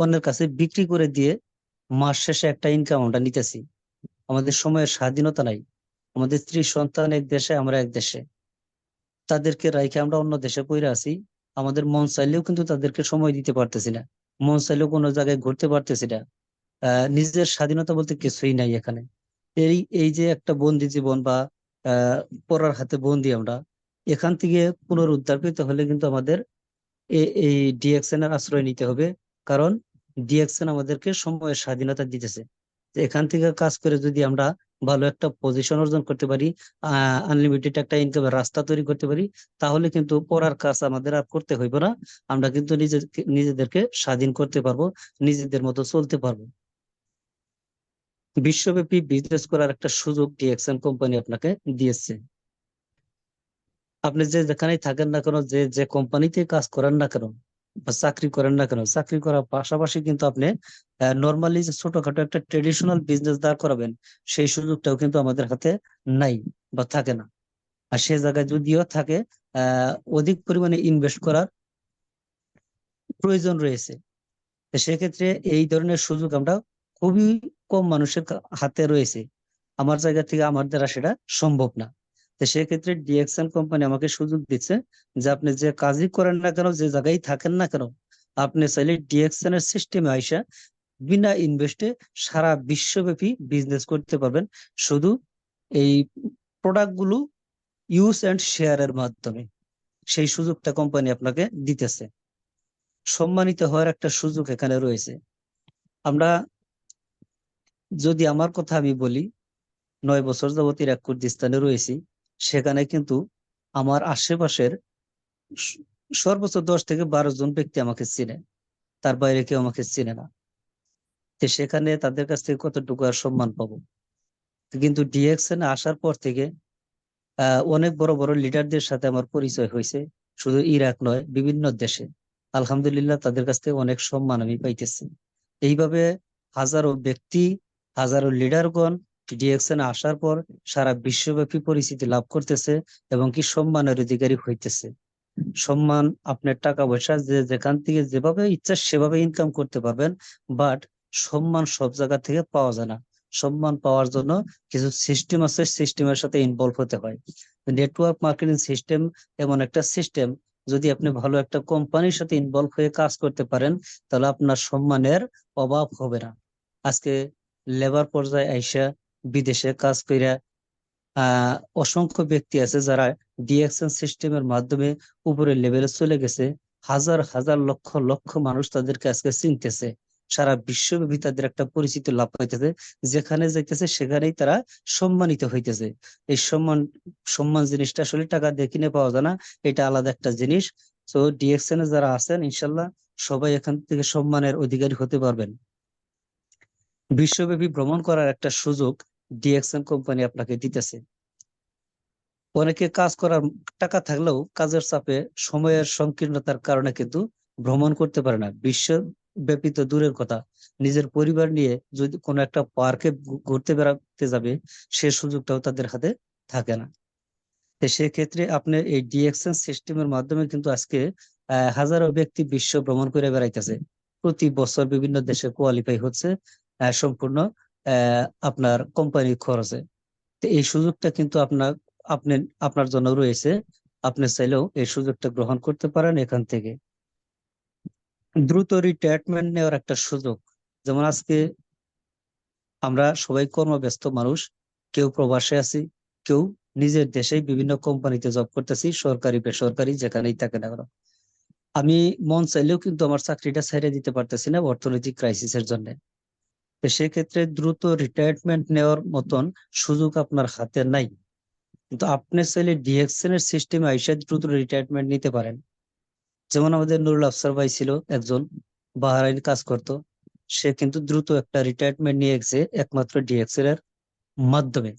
অন্যের কাছে বিক্রি করে দিয়ে মাস শেষে একটা ইনকাম আমরা নিতেছি। আমাদের সময়ের স্বাধীনতা নাই। আমাদের স্ত্রী সন্তান এক দেশে, আমরা এক দেশে, তাদেরকে রাইখে আমরা অন্য দেশে পড়ে আছি। আমাদের মন চাইলেও কিন্তু তাদেরকে সময় দিতে পারতেছি না, মন চাইলেও কোনো জায়গায় ঘুরতে পারতেছি না। নিজের স্বাধীনতা বলতে কিছুই নাই এখানে। এই এই যে একটা বন্দি জীবন বা পড়ার হাতে বন্দি আমরা, এখান থেকে পুনরুদ্ধার পেতে হলে কিন্তু আমাদের এই ডিএক্সএন এর আশ্রয় নিতে হবে। কারণ ডিএক্সএন আমাদেরকে সময়ের স্বাধীনতা দিতেছে। এখান থেকে কাজ করে যদি আমরা ভালো একটা পজিশন অর্জন করতে পারি, আনলিমিটেড একটা ইনকামের রাস্তা তৈরি করতে পারি, তাহলে কিন্তু পড়ার কাজ আমাদের আর করতে হইব না। আমরা কিন্তু নিজেদেরকে স্বাধীন করতে পারবো, নিজেদের মতো চলতে পারবো। বিশ্বব্যাপী বিজনেস করার একটা সুযোগ ডিএক্সএন কোম্পানি আপনাকে দিয়েছে। আপনি যে যেখানেই থাকেন না কেন, যে যে কোম্পানিতে কাজ করেন না কেন বা চাকরি করেন না কেন, চাকরি করার পাশাপাশি কিন্তু আপনি নর্মালি যে ছোটখাটো একটা ট্রেডিশনাল বিজনেস দাঁড় করাবেন, সেই সুযোগটাও কিন্তু আমাদের হাতে নাই বা থাকে না। আর সে জায়গায় যদিও থাকে, অধিক পরিমাণে ইনভেস্ট করার প্রয়োজন রয়েছে। তো সেক্ষেত্রে এই ধরনের সুযোগ আমরা খুবই কম মানুষের হাতে রয়েছে। আমার জায়গা থেকে আমার দ্বারা সেটা সম্ভব না। তো সেক্ষেত্রে ডিএক্সএন কোম্পানি আমাকে সুযোগ দিচ্ছে যে আপনি যে কাজই করেন না কেন, যে জায়গায় থাকেন না কেন, আপনি চাইলে ডিএক্সএন এর সিস্টেমে আইসা বিনা ইনভেস্টে সারা বিশ্বব্যাপী বিজনেস করতে পারবেন, শুধু এই প্রোডাক্ট গুলো ইউজ অ্যান্ড শেয়ার এর মাধ্যমে। সেই সুযোগটা কোম্পানি আপনাকে দিতেছে। সম্মানিত হওয়ার একটা সুযোগ এখানে রয়েছে। আমরা যদি আমার কথা আমি বলি, 9 বছর যাবত ইরাক কুর্দিস্তানে রয়েছি। সেখানে কিন্তু আমার আশেপাশের স- সর্বোচ্চ 10 থেকে 12 জন ব্যক্তি আমাকে চিনে, তার বাইরে কেউ আমাকে চিনে না। তো সেখানে তাদের কাছ থেকে কতটুকু আর সম্মান পাবো। কিন্তু ডিএক্সএন আসার পর থেকে অনেক বড় বড় লিডারদের সাথে আমার পরিচয় হয়েছে, শুধু ইরাক নয়, বিভিন্ন দেশে। আলহামদুলিল্লাহ, তাদের কাছ থেকে অনেক সম্মান আমি পাইতেছি। এইভাবে হাজারো ব্যক্তি, হাজারো লিডারগণ ডিএক্সএন আসার পর সারা বিশ্বব্যাপী পরিচিতি লাভ করতেছে এবং কি সম্মানের অধিকারী হইতেছে। সম্মান, আপনার টাকা পয়সা যে যেখান থেকে যেভাবে ইচ্ছা সেভাবে ইনকাম করতে পারবেন, বাট সম্মান সব জায়গা থেকে পাওয়া যায় না। সম্মান পাওয়ার জন্য কিছু সিস্টেম আছে, সিস্টেমের সাথে ইনভলভ হতে হয়। নেটওয়ার্ক মার্কেটিং সিস্টেম এমন একটা সিস্টেম, যদি আপনি ভালো একটা কোম্পানির সাথে ইনভলভ হয়ে কাজ করতে পারেন, তাহলে আপনার সম্মানের অভাব হবে না। আজকে লেবার পর্যায়ে আইসা বিদেশে কাজ কইরা অসংখ্য ব্যক্তি আছে যারা ডিএক্সএন সিস্টেমের মাধ্যমে উপরের লেভেলে চলে গেছে। হাজার হাজার লক্ষ লক্ষ মানুষ তাদেরকে আজকে চিনতেছে, সারা বিশ্বব্যাপী তাদের একটা পরিচিতি লাভ পাইতেছে। যেখানে যাইতেছে সেখানেই তারা সম্মানিত হইতেছে। এই সম্মান, সম্মান জিনিসটা আসলে টাকা দিয়ে কিনে পাওয়া যায় না, এটা আলাদা একটা জিনিস। তো ডিএক্সএন এ যারা আছেন, ইনশাল্লাহ সবাই এখান থেকে সম্মানের অধিকারী হতে পারবেন। বিশ্বব্যাপী ভ্রমণ করার একটা সুযোগ ডিএক্সএন কোম্পানি আপনাকে দিতেছে। অনেকে কাজ করার টাকা থাকলেও কাজের চাপে, সময়ের সংকীর্ণতার কারণে কিন্তু ভ্রমণ করতে পারে না। বিশ্বব্যাপী তো দূরের কথা, নিজের পরিবার নিয়ে যদি কোনো একটা পার্কে ঘুরতে বেড়াতে যাবে, সে সুযোগটাও তাদের হাতে থাকে না। তো সেক্ষেত্রে আপনি এই ডিএক্সএন সিস্টেমের মাধ্যমে কিন্তু আজকে হাজারো ব্যক্তি বিশ্ব ভ্রমণ করে বেড়াইতেছে। প্রতি বছর বিভিন্ন দেশে কোয়ালিফাই হচ্ছে সম্পূর্ণ আপনার কোম্পানির খরচে। তো এই সুযোগটা কিন্তু আপনি আপনার জন্য রয়েছে। আপনি চাইলেও এই সুযোগটা গ্রহণ করতে পারেন এখান থেকে। দ্রুত রিটায়ারমেন্ট নেওয়ার একটা সুযোগ, যেমন আজকে আমরা সবাই কর্মব্যস্ত মানুষ, কেউ প্রবাসে আছি, কেউ নিজের দেশেই বিভিন্ন কোম্পানিতে জব করতেছি, সরকারি বেসরকারি যেখানেই থাকে না কেন। আমি মন চাইলেও কিন্তু আমার চাকরিটা ছেড়ে দিতে পারতেছি না অর্থনৈতিক ক্রাইসিসের জন্য। তো সেক্ষেত্রে দ্রুত রিটায়ারমেন্ট নেওয়ার মতন সুযোগ আপনার হাতে নাই, কিন্তু আপনি চাইলে ডিএক্সএন এর সিস্টেমে আইসা দ্রুত রিটায়ারমেন্ট নিতে পারেন। যেমন আমাদের নুরুল আফসার ভাই ছিল একজন, বাহরাইন কাজ করত, সে কিন্তু দ্রুত একটা রিটায়ারমেন্ট নিয়ে গেছে একমাত্র ডিএক্সএন এর মাধ্যমে।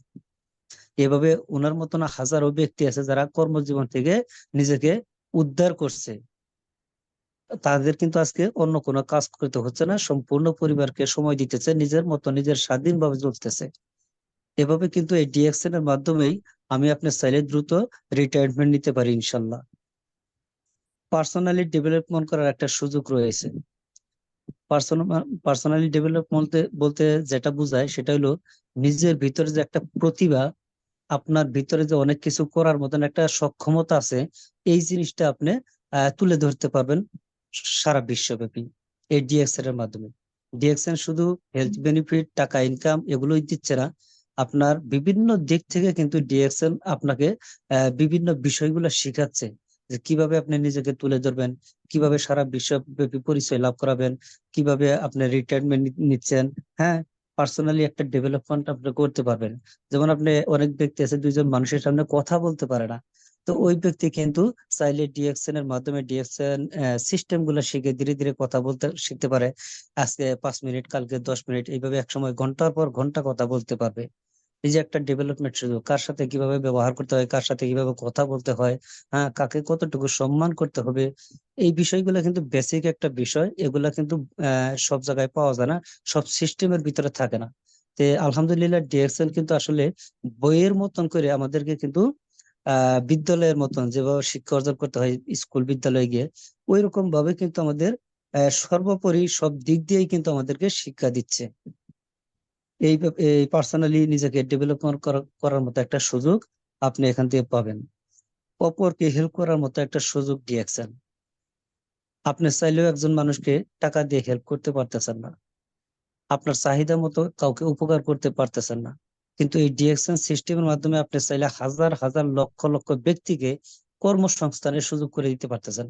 এভাবে ওনার মতন হাজারো ব্যক্তি আছে যারা কর্মজীবন থেকে নিজেকে উদ্ধার করছে। তাদের কিন্তু আজকে অন্য কোনো কাজ করতে হচ্ছে না, সম্পূর্ণ পরিবারকে সময় দিতেছে, নিজের মতো নিজের স্বাধীনভাবে চলতেছে। এভাবে কিন্তু এই ডিএক্সএন এর মাধ্যমেই আমি আপনার চাইলে দ্রুত রিটায়ারমেন্ট নিতে পারি ইনশাল্লাহ। পার্সোনালি ডেভেলপমেন্ট করার একটা সুযোগ রয়েছে। পার্সোনালি ডেভেলপ বলতে বলতে যেটা বোঝায় সেটা হলো নিজের ভিতরে যে একটা প্রতিভা, আপনার ভিতরে যে অনেক কিছু করার মতন একটা সক্ষমতা আছে, এই জিনিসটা আপনি তুলে ধরতে পারবেন সারা বিশ্বব্যাপী এই ডিএক্সএন এর মাধ্যমে। ডিএক্সএন শুধু হেলথ বেনিফিট, টাকা ইনকাম এগুলোই দিচ্ছে না, আপনার বিভিন্ন দিক থেকে কিন্তু ডিএক্সএন আপনাকে বিভিন্ন বিষয়গুলো শিখাচ্ছে, যে কিভাবে আপনি নিজেকে তুলে ধরবেন, কিভাবে সারা বিশ্বব্যাপী পরিচয় লাভ করাবেন, কিভাবে আপনি রিটায়ারমেন্ট নিচ্ছেন। হ্যাঁ, পার্সোনালি একটা ডেভেলপমেন্ট আপনি করতে পারবেন। যেমন আপনি, অনেক ব্যক্তি আছে দুইজন মানুষের সামনে কথা বলতে পারে না, তো ওই ব্যক্তি কিন্তু চাইলে ডিএক্সএন এর মাধ্যমে ডিএক্সএন সিস্টেম গুলো শিখে ধীরে ধীরে কথা বলতে শিখতে পারে। আজকে 5 মিনিট, কালকে 10 মিনিট, এইভাবে একসময় ঘন্টার পর ঘন্টা কথা বলতে পারবে। এই যে একটা ডেভেলপমেন্ট সুযোগ, কার সাথে কিভাবে ব্যবহার করতে হয়, কার সাথে কিভাবে কথা বলতে হয়, হ্যাঁ, কাকে কতটুকু সম্মান করতে হবে, এই বিষয়গুলো কিন্তু বেসিক একটা বিষয়। এগুলা কিন্তু সব জায়গায় পাওয়া যায় না, সব সিস্টেমের ভিতরে থাকে না। তে আলহামদুলিল্লাহ ডিএক্সএন কিন্তু আসলে বইয়ের মতন করে আমাদেরকে কিন্তু বিদ্যালয়ের মতন যেভাবে শিক্ষা অর্জন করতে হয় স্কুল বিদ্যালয়ে গিয়ে, ওই রকম ভাবে কিন্তু আমাদের সর্বোপরি সব দিক দিয়েই কিন্তু আমাদেরকে শিক্ষা দিচ্ছে। এই পার্সোনালি নিজেকে ডেভেলপমেন্ট করার মতো একটা সুযোগ আপনি এখান থেকে পাবেন। অপরকে হেল্প করার মতো একটা সুযোগ দিয়েছেন। আপনি চাইলেও একজন মানুষকে টাকা দিয়ে হেল্প করতে পারতেছেন না, আপনার চাহিদা মতো কাউকে উপকার করতে পারতেছেন না, কিন্তু এই ডিএক্সএন সিস্টেমের মাধ্যমে আপনি চাইলে হাজার হাজার লক্ষ লক্ষ ব্যক্তিকে কর্মসংস্থানের সুযোগ করে দিতে পারতেছেন।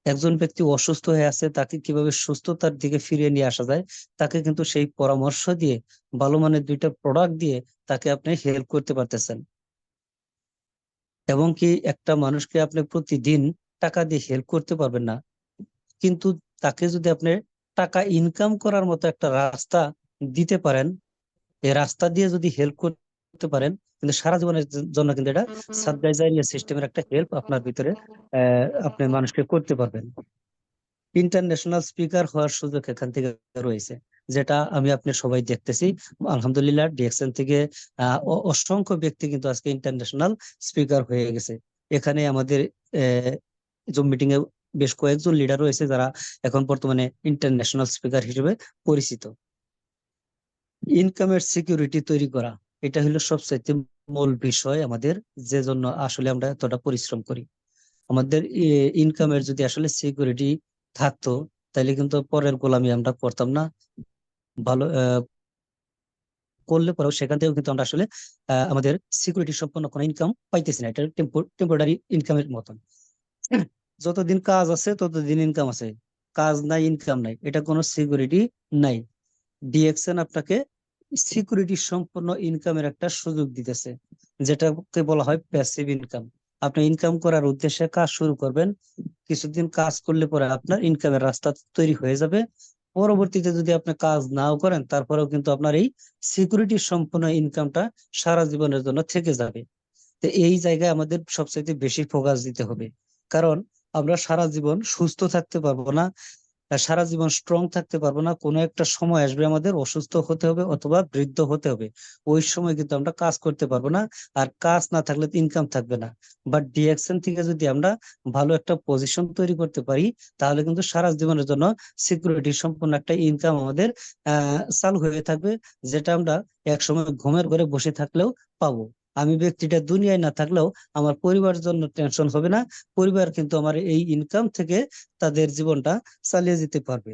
একজন ব্যক্তি অসুস্থ হয়ে আছে, তাকে কিভাবে সুস্থতার দিকে ফিরিয়ে নিয়ে আসা যায়, তাকে কিন্তু সেই পরামর্শ দিয়ে, ভালো মানের 2টা প্রোডাক্ট দিয়ে তাকে আপনি হেল্প করতে পারতেছেন। এবং কি একটা মানুষকে আপনি প্রতিদিন টাকা দিয়ে হেল্প করতে পারবেন না, কিন্তু তাকে যদি আপনি টাকা ইনকাম করার মতো একটা রাস্তা দিতে পারেন, এই রাস্তা দিয়ে যদি হেল্প করতে পারেন, কিন্তু সারা জীবনের জন্য কিন্তু এটা সাবজাইজারিয়া সিস্টেমের একটা হেল্প আপনার ভিতরে আপনি মানুষকে করতে পারবেন। ইন্টারন্যাশনাল স্পিকার হওয়ার সুযোগ এখান থেকে রয়েছে, যেটা আমি আপনি সবাই দেখতেছি। আলহামদুলিল্লাহ ডিএক্সএন থেকে অসংখ্য ব্যক্তি কিন্তু আজকে ইন্টারন্যাশনাল স্পিকার হয়ে গেছে। এখানে আমাদের জুম মিটিং এ বেশ কয়েকজন লিডার রয়েছে যারা এখন বর্তমানে ইন্টারন্যাশনাল স্পিকার হিসেবে পরিচিত। ইনকামের সিকিউরিটি তৈরি করা, এটা হলো সবচেয়ে মূল বিষয় আমাদের, যে জন্য আসলে আমরা এতটা পরিশ্রম করি। আমাদের ইনকামের যদি আসলে সিকিউরিটি থাকতো, তাহলে কিন্তু পরের গোলামি আমরা করতাম না। ভালো করলে পরেও সেখান থেকেও কিন্তু আমরা আসলে আমাদের সিকিউরিটি সম্পন্ন কোনো ইনকাম পাইতেছি না। এটা টেম্পোরারি ইনকামের মতন। যতদিন কাজ আছে ততদিন ইনকাম আছে, কাজ নাই ইনকাম নাই, এটা কোনো সিকিউরিটি নাই। ডিএক্সএন আপনাকে সিকিউরিটি সম্পন্ন ইনকামের একটা সুযোগ দিতেছে, যেটাকে বলা হয় প্যাসিভ ইনকাম। আপনি ইনকাম করার উদ্দেশ্যে কাজ শুরু করবেন, কিছুদিন কাজ করলে পরে আপনার ইনকামের রাস্তা তৈরি হয়ে যাবে। পরবর্তীতে যদি আপনি কাজ নাও করেন, তারপরেও কিন্তু আপনার এই সিকিউরিটি সম্পন্ন ইনকামটা সারা জীবনের জন্য থেকে যাবে। তো এই জায়গায় আমাদের সবচেয়ে বেশি ফোকাস দিতে হবে, কারণ আমরা সারা জীবন সুস্থ থাকতে পারবো না, সারা জীবন স্ট্রং থাকতে পারবো না। কোনো একটা সময় আসবে আমাদের অসুস্থ হতে হবে অথবা বৃদ্ধ হতে হবে, ওই সময় কিন্তু আমরা কাজ করতে পারবো না, আর কাজ না থাকলে ইনকাম থাকবে না। বাট ডিএক্সএন থেকে যদি আমরা ভালো একটা পজিশন তৈরি করতে পারি, তাহলে কিন্তু সারা জীবনের জন্য সিকিউরিটি সম্পন্ন একটা ইনকাম আমাদের চালু হয়ে থাকবে, যেটা আমরা একসময় ঘুমের ঘরে বসে থাকলেও পাবো। আমি ব্যক্তিটা দুনিয়ায় না থাকলেও আমার পরিবারের জন্য টেনশন হবে না, পরিবার কিন্তু আমার এই ইনকাম থেকে তাদের জীবনটা চালিয়ে যেতে পারবে।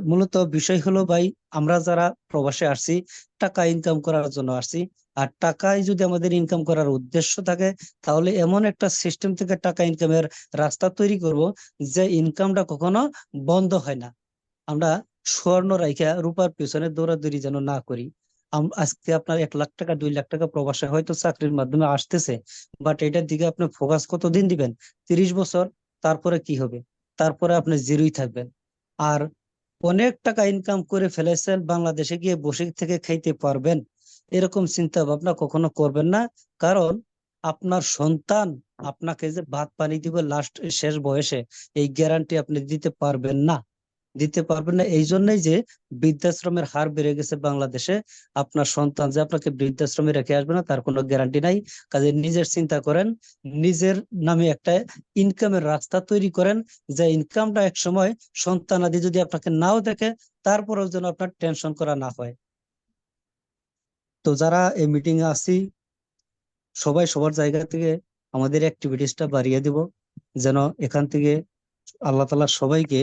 মূলত বিষয় হলো ভাই, আমরা যারা প্রবাসে আসছি টাকা ইনকাম করার জন্য আসছি, আর টাকাই যদি আমাদের ইনকাম করার উদ্দেশ্য থাকে, তাহলে এমন একটা সিস্টেম থেকে টাকা ইনকামের রাস্তা তৈরি করব যে ইনকামটা কখনো বন্ধ হয় না। আমরা স্বর্ণ রাইখা রূপার পেছনে দৌড়াদৌড়ি যেন না করি। আজকে আপনার 1 লাখ টাকা 2 লাখ টাকা প্রবাসে হয়তো চাকরির মাধ্যমে আসতেছে, বাট এটার দিকে আপনি ফোকাস কতদিন দিবেন? 30 বছর। তারপরে কি হবে? তারপরে আপনি জিরোই থাকবেন। আর অনেক টাকা ইনকাম করে ফেলেছেন, বাংলাদেশে গিয়ে বসে থেকে খাইতে পারবেন, এরকম চিন্তা ভাবনা কখনো করবেন না। কারণ আপনার সন্তান আপনাকে যে ভাত পানি দিবে লাস্ট শেষ বয়সে, এই গ্যারান্টি আপনি দিতে পারবেন না। এই জন্যই যে বৃদ্ধাশ্রমের হার বেড়ে গেছে বাংলাদেশে। আপনার সন্তান যে আপনাকে বৃদ্ধাশ্রমে রেখে আসবে না, তার কোনো গ্যারান্টি নাই। কাজে নিজের চিন্তা করেন, নিজের নামে একটা ইনকামের রাস্তা তৈরি করেন, যে ইনকামটা এক সময় সন্তানাদি যদি আপনাকে নাও দেখে, তারপরেও যেন আপনার টেনশন করা না হয়। তো যারা এই মিটিং এ আছি, সবাই সবার জায়গা থেকে আমাদের অ্যাক্টিভিটিসটা বাড়িয়ে দিব, যেন এখান থেকে আল্লাহ তাআলা সবাইকে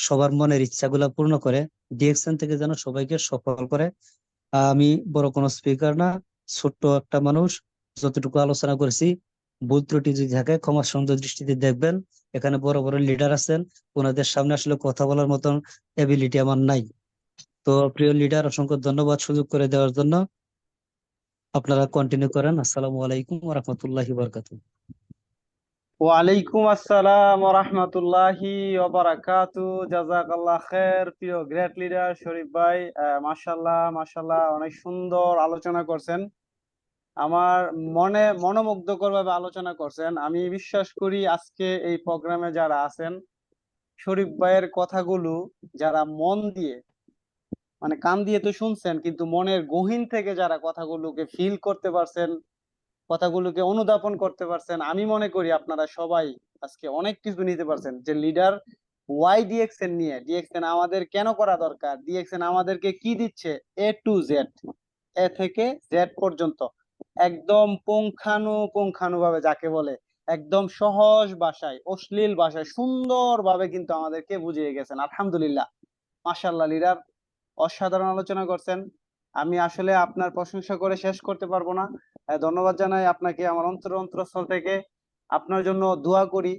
সবার মনের ইচ্ছাগুলা পূর্ণ করে, ডিএক্সএন থেকে যেন সবাইকে সফল করে। আমি বড় কোনো স্পিকার না, ছোট্ট একটা মানুষ। যতটুকু আলোচনা করেছি, ভুল ত্রুটি যদি থাকে ক্ষমা সুন্দর দৃষ্টিতে দেখবেন। এখানে বড় বড় লিডার আছেন, ওনাদের সামনে আসলে কথা বলার মতন এবিলিটি আমার নাই। তো প্রিয় লিডার, অসংখ্য ধন্যবাদ সুযোগ করে দেওয়ার জন্য। আপনারা কন্টিনিউ করেন। আসসালামু আলাইকুম ওয়া রাহমাতুল্লাহি ওয়া বারাকাতুহু। ওয়ালাইকুম আসসালাম ওয়া রাহমাতুল্লাহি ওয়া বারাকাতু। জাযাকাল্লাহ খের প্রিয় গ্রেট লিডার শরীফ ভাই। মাশাআল্লাহ মাশাআল্লাহ, অনেক সুন্দর আলোচনা করছেন, আমার মনোমুগ্ধকর ভাবে আলোচনা করছেন। আমি বিশ্বাস করি আজকে এই প্রোগ্রামে যারা আছেন, শরীফ ভাইয়ের কথাগুলো যারা মন দিয়ে, মানে কান দিয়ে তো শুনছেন, কিন্তু মনের গহীন থেকে যারা কথাগুলোকে ফিল করতে পারছেন, কথাগুলোকে অনুধাবন করতে পারছেন, আমি মনে করি আপনারা সবাই আজকে অনেক কিছু নিতে পারছেন। যে লিডার ওয়াই ডিএক্সএন নিয়ে, ডিএক্সএন আমাদের কেন করা দরকার, ডিএক্সএন আমাদেরকে কি দিচ্ছে, এ টু জেড, এ থেকে জেড পর্যন্ত একদম পুঙ্খানু ভাবে, যাকে বলে একদম সহজ ভাষায়, অশ্লীল ভাষায় সুন্দর ভাবে কিন্তু আমাদেরকে বুঝিয়ে গেছেন। আলহামদুলিল্লাহ, মাশাআল্লাহ লিডার, অসাধারণ আলোচনা করছেন। আমি আসলে আপনার প্রশংসা করে শেষ করতে পারবো না। ধন্যবাদ জানাই আপনাকে আমার অন্তরস্থল থেকে। আপনার জন্য দোয়া করি,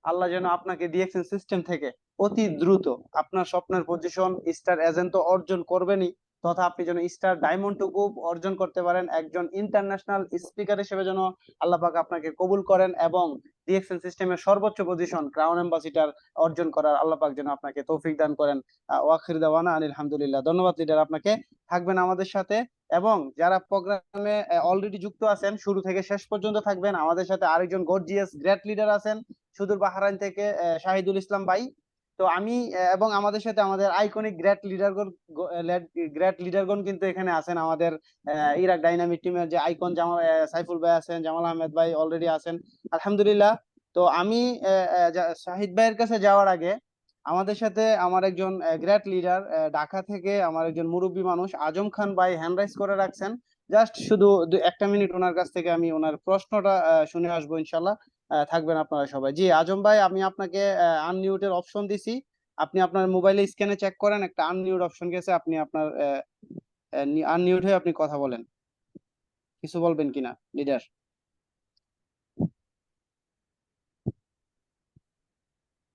আল্লাহ যেন আপনাকে ডিএক্সএন সিস্টেম থেকে অতি দ্রুত আপনার স্বপ্নের পজিশন স্টার এজেন্ট তো অর্জন করবেনই, তথা আপনি যেন স্টার ডায়মন্ড টুকু অর্জন করতে পারেন, একজন ইন্টারন্যাশনাল স্পিকার হিসেবে যেন আল্লাহ পাক আপনাকে কবুল করেন, এবং ডিএক্সএন সিস্টেমের সর্বোচ্চ পজিশন ক্রাউন অ্যাম্বাসিডার অর্জন করার আল্লাহ পাক যেন আপনাকে তৌফিক দান করেন। ওয়াখির দাওয়ানা আনিল হামদুলিল্লাহ। ধন্যবাদ লিডার আপনাকে, থাকবেন আমাদের সাথে। এবং যারা প্রোগ্রামে অলরেডি যুক্ত আছেন শুরু থেকে শেষ পর্যন্ত থাকবেন। আমাদের সাথে আরেকজন গর্জিয়াস গ্রেট লিডার আছেন সুদূর বাহরাইন থেকে, শাহিদুল ইসলাম ভাই। তো আমি এবং আমাদের সাথে আমাদের আইকনিক গ্রেট লিডারগণ কিন্তু এখানে আছেন। আমাদের ইরাক ডাইনামিক টিমের যে আইকন জামাল সাইফুল ভাই আছেন, জামাল আহমেদ ভাই অলরেডি আছেন, আলহামদুলিল্লাহ। তো আমি শাহিদ ভাইয়ের কাছে যাওয়ার আগে আমাদের সাথে আমার একজন গ্রেট লিডার ঢাকা থেকে আমার একজন মুরব্বী মানুষ আজম খান ভাই হ্যান্ড রাইজ করে রাখছেন। জাস্ট শুধু একটা মিনিট ওনার কাছ থেকে আমি ওনার প্রশ্নটা শুনে আসবো ইনশাল্লাহ। থাকবেন আপনারা সবাই। জি আজম ভাই, আমি আপনাকে আনমিউটের অপশন দিছি। আপনি আপনার মোবাইলে স্ক্যানে চেক করেন, একটা আনমিউট অপশন গেছে, আপনি আপনার আনমিউট হয়ে আপনি কথা বলেন। কিছু বলবেন কিনা লিডার?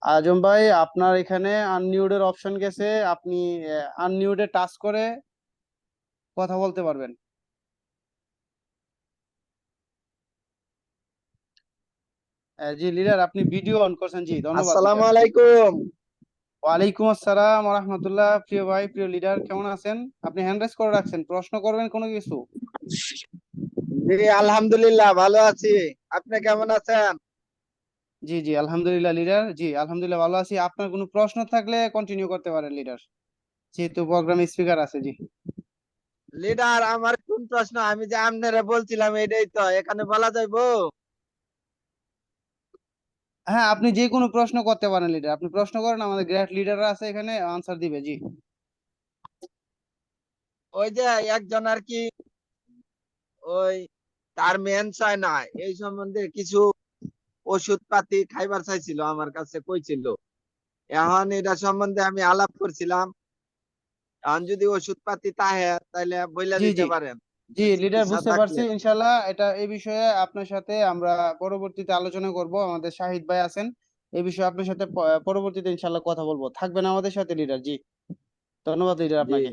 আজম ভাই, আপনার এখানে আনমিউটের অপশন গেছে, আপনি আনমিউটে টাচ করে কথা বলতে পারবেন। জি লিডার, আপনি ভিডিও অন করছেন। জি ধন্যবাদ আসসালামু লিডার। আলাইকুম। ওয়ালাইকুম আসসালাম ওয়া রাহমাতুল্লাহ। প্রিয় ভাই, প্রিয় লিডার, কেমন আছেন? আপনি হ্যান্ড রেজ করে রাখছেন, প্রশ্ন করবেন কোনো কিছু? জি আলহামদুলিল্লাহ ভালো আছি। আপনি কেমন আছেন? জি জি আলহামদুলিল্লাহ লিডার, জি আলহামদুলিল্লাহ ভালো আছি। আপনার কোনো প্রশ্ন থাকলে কন্টিনিউ করতে পারেন লিডার, যেহেতু প্রোগ্রাম স্পিকার আছে। জি লিডার, আমার কোন প্রশ্ন? আমি যে আপনারে বলছিলাম এটাই তো এখানে বলা যাইবো? হ্যাঁ, আপনি যে কোনো প্রশ্ন করতে পারেন লিডার, আপনি প্রশ্ন করেন, আমাদের গ্রেট লিডার আছে এখানে, আনসার দিবে। জি ওই যে একজন আর কি, ওই তার মেন চায় না, এই সম্বন্ধে কিছু ওষুধ পাতি খাইবার চাইছিল, আমার কাছে কইছিল। এখন এটা সম্বন্ধে আমি আলাপ করছিলাম। এখন যদি ওষুধ পাতি তাহে তাইলে বইলা জি দিতে জি পারেন জি লিডার, ইচ্ছা বুঝতে পারছি। থাকলে। ইনশাল্লাহ এটা এই বিষয়ে আপনার সাথে আমরা পরবর্তীতে আলোচনা করব। আমাদের শাহিদ ভাই আছেন, এই বিষয়ে আপনার সাথে পরবর্তীতে ইনশাল্লাহ কথা বলবো। থাকবেন আমাদের সাথে লিডার। জি ধন্যবাদ লিডার জি আপনাকে।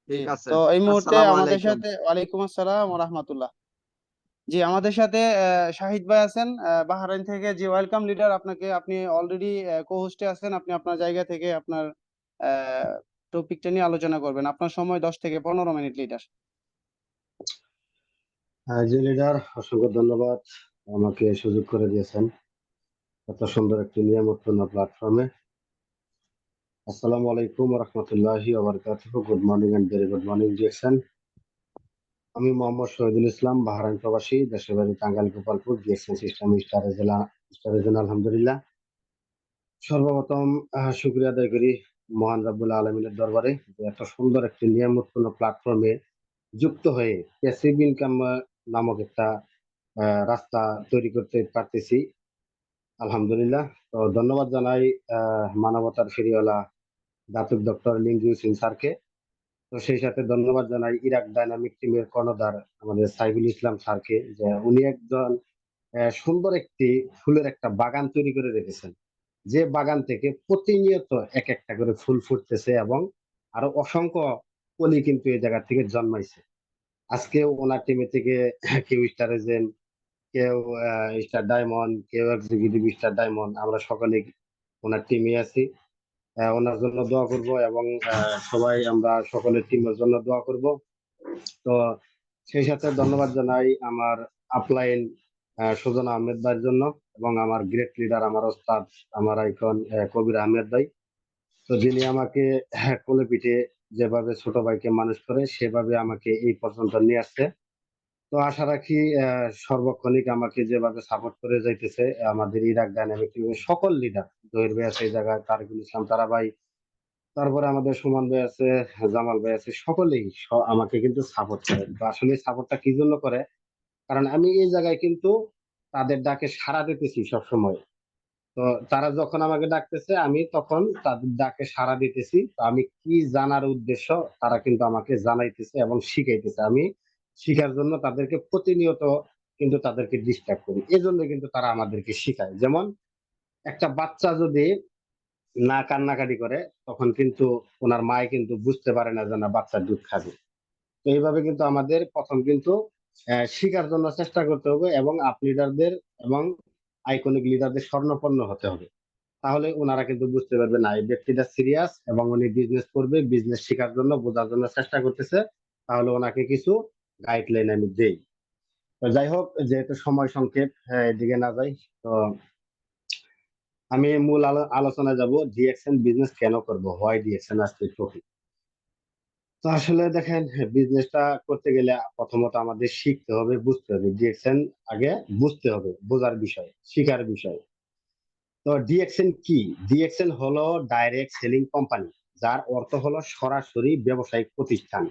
জি ঠিক আছে। তো এই মুহূর্তে আসসালামু আমাদের আলাইকুম। সাথে, ওয়ালাইকুম আসসালাম ওয়া রাহমাতুল্লাহ। জি আমাদের সাথে শাহিদ ভাই আছেন বাহরাইন থেকে। জি ওয়েলকাম লিডার আপনাকে। আপনি অলরেডি কো হোস্টে আছেন, আপনি আপনার জায়গা থেকে আপনার টপিকটা নিয়ে আলোচনা করবেন। আপনার সময় 10 থেকে 15 মিনিট লিডার। জি লিডার, অসংখ্য ধন্যবাদ আমাকে সুযোগ করে দিয়েছেন এত সুন্দর একটি নিয়মপূর্ণ প্ল্যাটফর্মে। আসসালামু আলাইকুম রহমতুল্লাহি ওয়া বারাকাতুহু। Good morning and very good morning DXN. আমি মোহাম্মদ শহীদুল ইসলাম, বাহরাইন প্রবাসী, দেশের বাড়ি Tangail Gopalpur, DXN system star আলহামদুলিল্লাহ। সর্বপ্রথম শুকরিয়া আদায় করি মহান রাব্বুল আলামিনের দরবারে যে এত সুন্দর একটি নিয়মপূর্ণ প্ল্যাটফর্মে যুক্ত হয়ে প্যাসিভ ইনকাম নামক একটা রাস্তা তৈরি করতে পারতেছি, আলহামদুলিল্লাহ। তো ধন্যবাদ জানাই মানবতার ফেরিওয়ালা দাতুক ডক্টর লিঙ্গিউ সিং স্যারকে। তো সেই সাথে ধন্যবাদ জানাই ইরাক ডাইনামিক টিমের কর্ণধার আমাদের সাইফুল ইসলাম স্যারকে, যে উনি একজন সুন্দর একটি ফুলের একটা বাগান তৈরি করে রেখেছেন, যে বাগান থেকে প্রতিনিয়ত এক একটা করে ফুল ফুটতেছে এবং আরো অসংখ্য কলি কিন্তু এই জায়গা থেকে জন্মাইছে। আজকে ওনার টিমে থেকে কেউ স্টার এজেন্ট, কেউ স্টার ডায়মন্ড, কেউ এক্সিকিউটিভ স্টার ডায়মন্ড, আমরা সকলে ওনার টিমে আছি। ওনার জন্য দোয়া করব এবং সবাই আমরা সকলের টিমের জন্য দোয়া করব। তো সেই সাথে ধন্যবাদ জানাই আমার আপলাইন সুজন আহমেদ ভাইয়ের জন্য এবং আমার গ্রেট লিডার, আমার ওস্তাদ, আমার আইকন কবির আহমেদ ভাই। তো যিনি আমাকে কোলে পিঠে যেভাবে ছোট ভাইকে মানুষ করে সেভাবে আমাকে এই পর্যন্ত নিয়ে আসছে। তো আশা রাখি সর্বক্ষণিক আমাকে যেভাবে সাপোর্ট করে যাইতেছে আমাদের ইরাক ডাইনামিক টিমের সকল লিডার, জহির ভাই আছে এই জায়গায়, তারিকুল ইসলাম তারা ভাই, তারপরে আমাদের সুমন ভাই আছে, জামাল ভাই আছে, সকলেই আমাকে কিন্তু সাপোর্ট করে। তো আসলে সাপোর্টটা কি জন্য করে? কারণ আমি এই জায়গায় কিন্তু তাদের ডাকে সাড়া দিতেছি সবসময়। তো তারা যখন আমাকে ডাকতেছে আমি তখন তাদের ডাকে সাড়া দিতেছি। তো আমি কি জানার উদ্দেশ্য তারা কিন্তু আমাকে জানাইতেছে এবং শিখাইতেছে। আমি শিখার জন্য তাদেরকে প্রতিনিয়ত কিন্তু তাদেরকে ডিস্টার্ব করি, এই জন্য কিন্তু তারা আমাদেরকে শিখায়। যেমন একটা বাচ্চা যদি না কান্নাকাটি করে তখন কিন্তু ওনার মায় কিন্তু বুঝতে পারে না যে না বাচ্চা দুধ খাবে। তো এইভাবে কিন্তু আমাদের প্রথম কিন্তু শিখার জন্য চেষ্টা করতে হবে এবং আপ লিডারদের এবং আইকনিক লিডারদের স্বর্ণপন্ন হতে হবে। তাহলে ওনারা কিন্তু বুঝতে পারবে না এই ব্যক্তিটা সিরিয়াস এবং উনি বিজনেস করবে, বিজনেস শেখার জন্য বোঝার জন্য চেষ্টা করতেছে, তাহলে ওনাকে কিছু গাইডলাইন আমি দেই। তো যাই হোক, যেহেতু সময় সংক্ষেপ, এদিকে না যাই। তো আমি মূল আলোচনায় যাব, ডিএক্সএন বিজনেস কেন করব, হোয়াই ডিএক্সএন আজকে টপিক। তো আসলে দেখেন, বিজনেসটা করতে গেলে প্রথমত আমাদের শিখতে হবে, বুঝতে হবে। ডিএক্সএন আগে বুঝতে হবে, বোঝার বিষয়, শিখার বিষয়। তো ডিএক্সএন কি? ডিএক্সএন হলো ডাইরেক্ট সেলিং কোম্পানি, যার অর্থ হলো সরাসরি ব্যবসায়িক প্রতিষ্ঠান।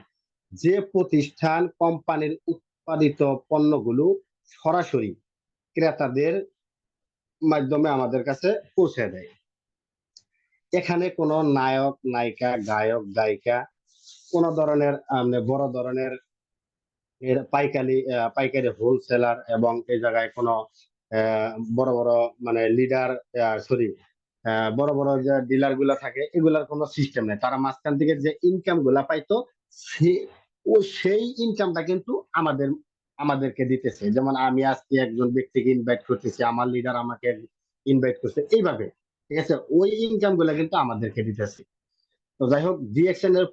যে প্রতিষ্ঠান কোম্পানির উৎপাদিত পণ্যগুলো সরাসরি ক্রেতাদের মাধ্যমে আমাদের কাছে পৌঁছে দেয়। এখানে কোনো নায়ক নায়িকা, গায়ক গায়িকা, কোন ধরনের বড় ধরনের পাইকারি হোলসেলার, এবং এই জায়গায় কোনো বড় বড় মানে লিডার, সরি, বড় বড় যে ডিলার গুলা থাকে, এগুলার কোনো সিস্টেম নেই। তারা মাঝখান থেকে যে ইনকাম গুলা পাইতো, সেই ইনকামটা কিন্তু আমাদেরকে দিতেছে। যেমন আমি আজকে একজন ব্যক্তিকে ইনভাইট করতেছি, আমার লিডার আমাকে ইনভাইট করছে, এইভাবে, ঠিক আছে? ওই ইনকাম গুলা কিন্তু আমাদেরকে দিতেছে। তো যাই হোক, ডিএক্সএন এর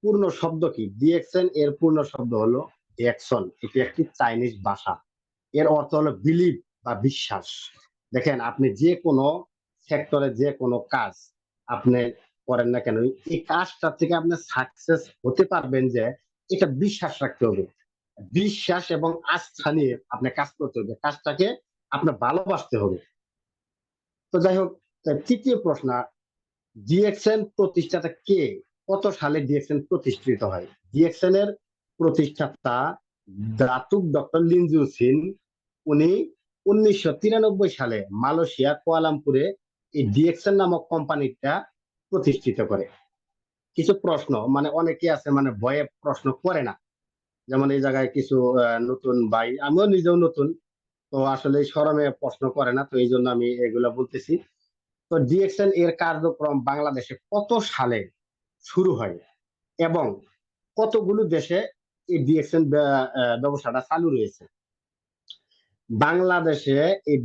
পূর্ণ শব্দ কি? ডিএক্সএন এর পূর্ণ শব্দ হলো ডিএক্সন। এটি একটি চাইনিজ ভাষা। এর অর্থ হলো বিলিভ বা বিশ্বাস। দেখেন, আপনি যে কোনো সেক্টরে যে কোনো কাজ আপনি করেন না কেন, এই কাজটা থেকে আপনি সাকসেস হতে পারবেন যে এটা বিশ্বাস রাখতে হবে। বিশ্বাস এবং আস্থা নিয়ে আপনি কাজ করতে হবে, কাজটাকে আপনার ভালোবাসতে হবে। তো যাই হোক, তৃতীয় প্রশ্ন, ডিএক্সএন প্রতিষ্ঠাতা কে? কত সালে ডিএক্সএন প্রতিষ্ঠিত হয়? ডিএক্সএন এর প্রতিষ্ঠাতা দাতুক ডক্টর লিনজু সিন। উনি 1993 সালে মালয়েশিয়া কুয়ালালামপুরে এই ডিএক্সএন নামক কোম্পানিটা প্রতিষ্ঠিত করে। কিছু প্রশ্ন, মানে অনেকে আছে মানে ভয়ে প্রশ্ন করে না, যেমন এই জায়গায় কিছু নতুন ভাই, আমিও নিজেও নতুন, তো আসলে শরমে প্রশ্ন করে না, তো এই জন্য আমি এগুলা বলতেছি। তো ডিএক্সএন এর কার্যক্রম বাংলাদেশে কত সালে শুরু হয় এবং কতগুলো দেশে এই ডিএক্সএন ব্যবসাটা চালু রয়েছে? বাংলাদেশে এই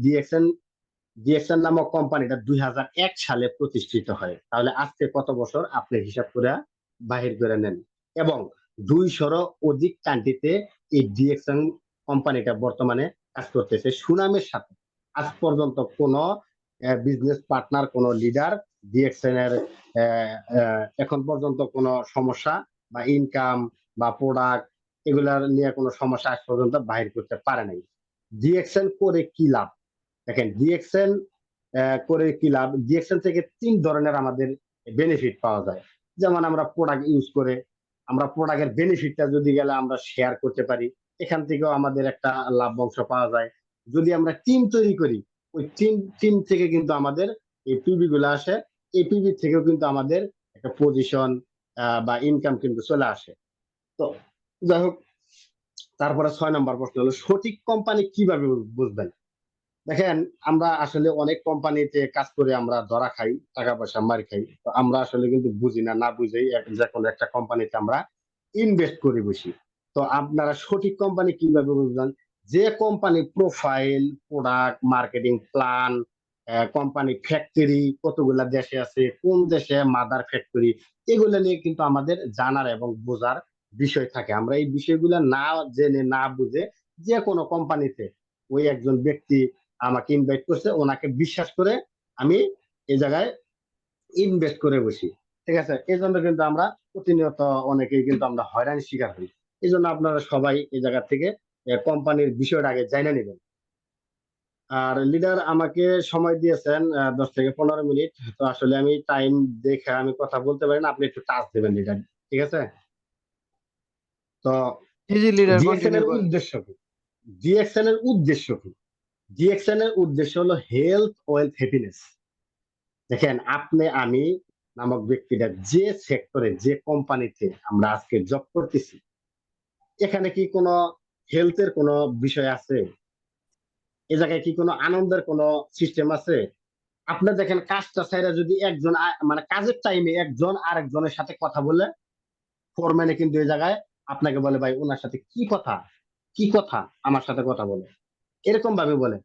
ডিএক্সএন নামক কোম্পানিটা 2001 সালে প্রতিষ্ঠিত হয়। তাহলে আজকে কত বছর আপনি হিসাব করে বাহির করে নেন। এবং 200 অধিক কান্ট্রিতে এই ডিএক্সএন কোম্পানিটা বর্তমানে কাজ করতেছে সুনামের সাথে। আজ পর্যন্ত কোন বিজনেস পার্টনার, কোন লিডার ডিএক্সএন এর এখন পর্যন্ত কোনো সমস্যা বা ইনকাম বা প্রোডাক্ট এগুলার নিয়ে কোনো সমস্যা আজ পর্যন্ত বাহির করতে পারে নাই। ডিএক্সএন করে কি লাভ? দেখেন, ডিএক্সএন করে কি লাভ? ডিএক্সএন থেকে 3 ধরনের আমাদের বেনিফিট পাওয়া যায়। যেমন আমরা প্রোডাক্ট ইউজ করে আমরা প্রোডাক্টের বেনিফিটটা যদি গেলে আমরা শেয়ার করতে পারি, এখান থেকেও আমাদের একটা লাভ অংশ পাওয়া যায়। যদি আমরা টিম তৈরি করি, ওই টিম থেকে কিন্তু আমাদের এই পিবি গুলো আসে, এই পিবি থেকেও কিন্তু আমাদের একটা পজিশন বা ইনকাম কিন্তু চলে আসে। তো যাই হোক, তারপরে 6 নম্বর প্রশ্ন হলো, সঠিক কোম্পানি কিভাবে বুঝবেন? দেখেন, আমরা আসলে অনেক কোম্পানিতে কাজ করে আমরা ধরা খাই, টাকা পয়সা মার খাই। তো আমরা আসলে কিন্তু বুঝি না, না বুঝেই যে কোনো একটা কোম্পানিতে আমরা ইনভেস্ট করে বসি। তো আপনারা সঠিক কোম্পানি কিভাবে বুঝবেন? যে company profile, product, marketing plan, company factory কতগুলা দেশে আছে, কোন দেশে মাদার ফ্যাক্টরি, এগুলো নিয়ে কিন্তু আমাদের জানার এবং বোঝার বিষয় থাকে। আমরা এই বিষয়গুলো না জেনে, না বুঝে যে কোনো কোম্পানিতে ওই একজন ব্যক্তি আমাকে ইনভাইট করছে, ওনাকে বিশ্বাস করে আমি এই জায়গায় ইনভেস্ট করে বসি, ঠিক আছে? এই জন্য কিন্তু আমরা প্রতিনিয়ত অনেকেই কিন্তু আমরা হয়রানির শিকার হই। এই জন্য আপনারা সবাই এই জায়গা থেকে কোম্পানির বিষয়টা আগে জানা নেবেন। আর লিডার আমাকে সময় দিয়েছেন 10 থেকে 15 মিনিট। তো আসলে আমি টাইম দেখে আমি কথা বলতে পারি না, আপনি একটু টাচ দেবেন লিডার, ঠিক আছে? তো জি জি লিডার, ডিএক্সএন কন্টিনিউ এর করেন। উদ্দেশ্য কি? ডিএক্সএন এর উদ্দেশ্য কি? ডিএক্সএন এর উদ্দেশ্য হলো হেলথ, ওয়েলথ, হ্যাপিনেস। দেখেন, আপনি আমি নামক ব্যক্তিরা যে সেক্টরে, যে কোম্পানিতে আমরা আজকে জব করতেছি, এখানে কি কোনো হেলথের কোনো বিষয় আছে? এ জায়গায় কি কোনো আনন্দের কোনো সিস্টেম আছে? আপনি দেখেন, কাজটা ছাইরা যদি একজন মানে কাজের টাইমে একজন আরেকজনের সাথে কথা বলে, ফোরম্যানে কিন্তু এই জায়গায় আপনাকে বলে, ভাই ওনার সাথে কি কথা, কি কথা, আমার সাথে কথা বলে, এরকম ভাবে বলে।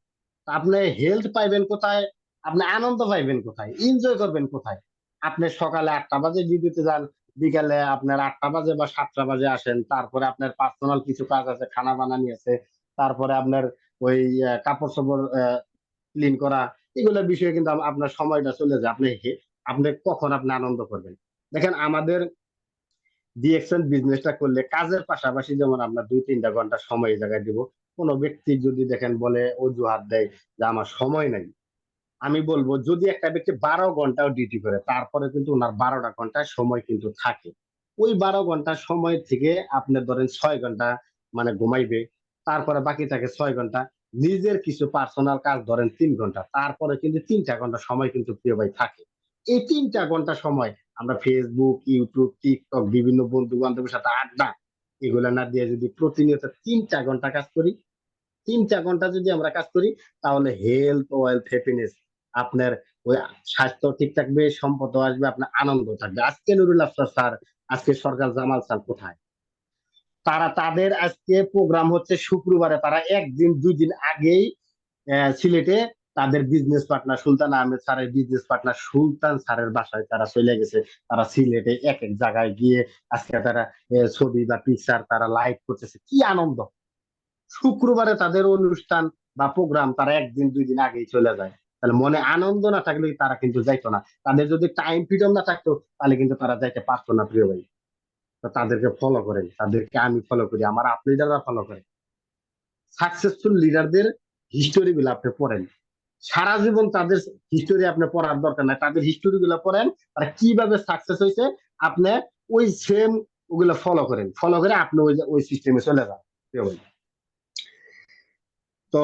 তা আপনি হেলথ পাইবেন কোথায়? আপনি আনন্দ পাইবেন কোথায়, এনজয় করবেন কোথায়? আপনি সকালে 8টা বাজে ডিউটিতে যান, বিকালে আপনার 8টা বাজে বা 7টা বাজে আসেন, তারপরে আপনার পার্সোনাল কিছু কাজ আছে, খানা বানানি আছে, তারপরে আপনার ওই কাপড় চোপড় ক্লিন করা, এগুলো বিষয়ে কিন্তু আপনার সময়টা চলে যায়। আপনি কখন আপনি আনন্দ করবেন? দেখেন আমাদের ডিএক্সএন বিজনেসটা করলে কাজের পাশাপাশি যেমন আমরা 2-3টা ঘন্টা সময় এই জায়গায় দিব। কোনো ব্যক্তি যদি দেখেন বলে অজুহাত দেয় যে আমার সময় নাই, আমি বলবো যদি একটা ব্যক্তি 12 ঘন্টাও ডিউটি করে তারপরে কিন্তু ওনার 12টা ঘন্টা সময় কিন্তু থাকে। ওই 12 ঘন্টা সময় থেকে আপনি ধরেন 6 ঘন্টা মানে ঘুমাইবে, তারপরে বাকি থাকে 6 ঘন্টা নিজের কিছু পার্সোনাল কাজ ধরেন 3 ঘন্টা, তারপরে কিন্তু 3টা ঘন্টা সময় কিন্তু প্রিয় ভাই থাকে। এই 3টা ঘন্টা সময় আমরা ফেসবুক, ইউটিউব, টিকটক, বিভিন্ন বন্ধু বান্ধবের সাথে আড্ডা, এগুলা না দিয়ে যদি প্রতিনিয়ত 3টা ঘন্টা কাজ করি, 3টা ঘন্টা যদি আমরা কাজ করি, তাহলে হেলথ, ওয়েলথ, হ্যাপিনেস, আপনার ওই স্বাস্থ্য ঠিক থাকবে, সম্পদ আসবে, আপনার আনন্দ থাকবে। আজকে নুরুল আফসার স্যার, আজকে সরকার জামাল স্যার কোথায়? তাদের আজকে প্রোগ্রাম হচ্ছে শুক্রবারে, তারা 1-2 দিন আগেই সিলেটে তাদের বিজনেস পার্টনার সুলতান আহমেদ স্যারের বিজনেস পার্টনার সুলতান স্যারের বাসায় তারা চলে গেছে। তারা সিলেটে এক এক জায়গায় গিয়ে আজকে তারা ছবি বা পিকচার তারা লাইভ করতেছে, কি আনন্দ! শুক্রবারে তাদের অনুষ্ঠান বা প্রোগ্রাম, তারা 1-2 দিন আগেই চলে যায়। তাহলে মনে আনন্দ না থাকলে তারা কিন্তু যাইতো না। তাদের যদি টাইম ফ্রিডম না থাকতো তাহলে কিন্তু তারা যাইতে পারতো না প্রিয় ভাই। তো তাদেরকে ফলো করেন, তাদেরকে আমি ফলো করি, আমার আপ লিডাররা ফলো করে। সাকসেসফুল লিডারদের হিস্টোরি গুলো আপনি পড়েন, সারা জীবন তাদের হিস্টোরি আপনি পড়ার দরকার নাই, তাদের হিস্টোরি গুলো পড়েন, তারা কিভাবে সাকসেস হয়েছে, আপনি ওই সেম ওগুলো ফলো করেন, ফলো করে আপনি ওই সিস্টেমে চলে যান প্রিয় ভাই। তো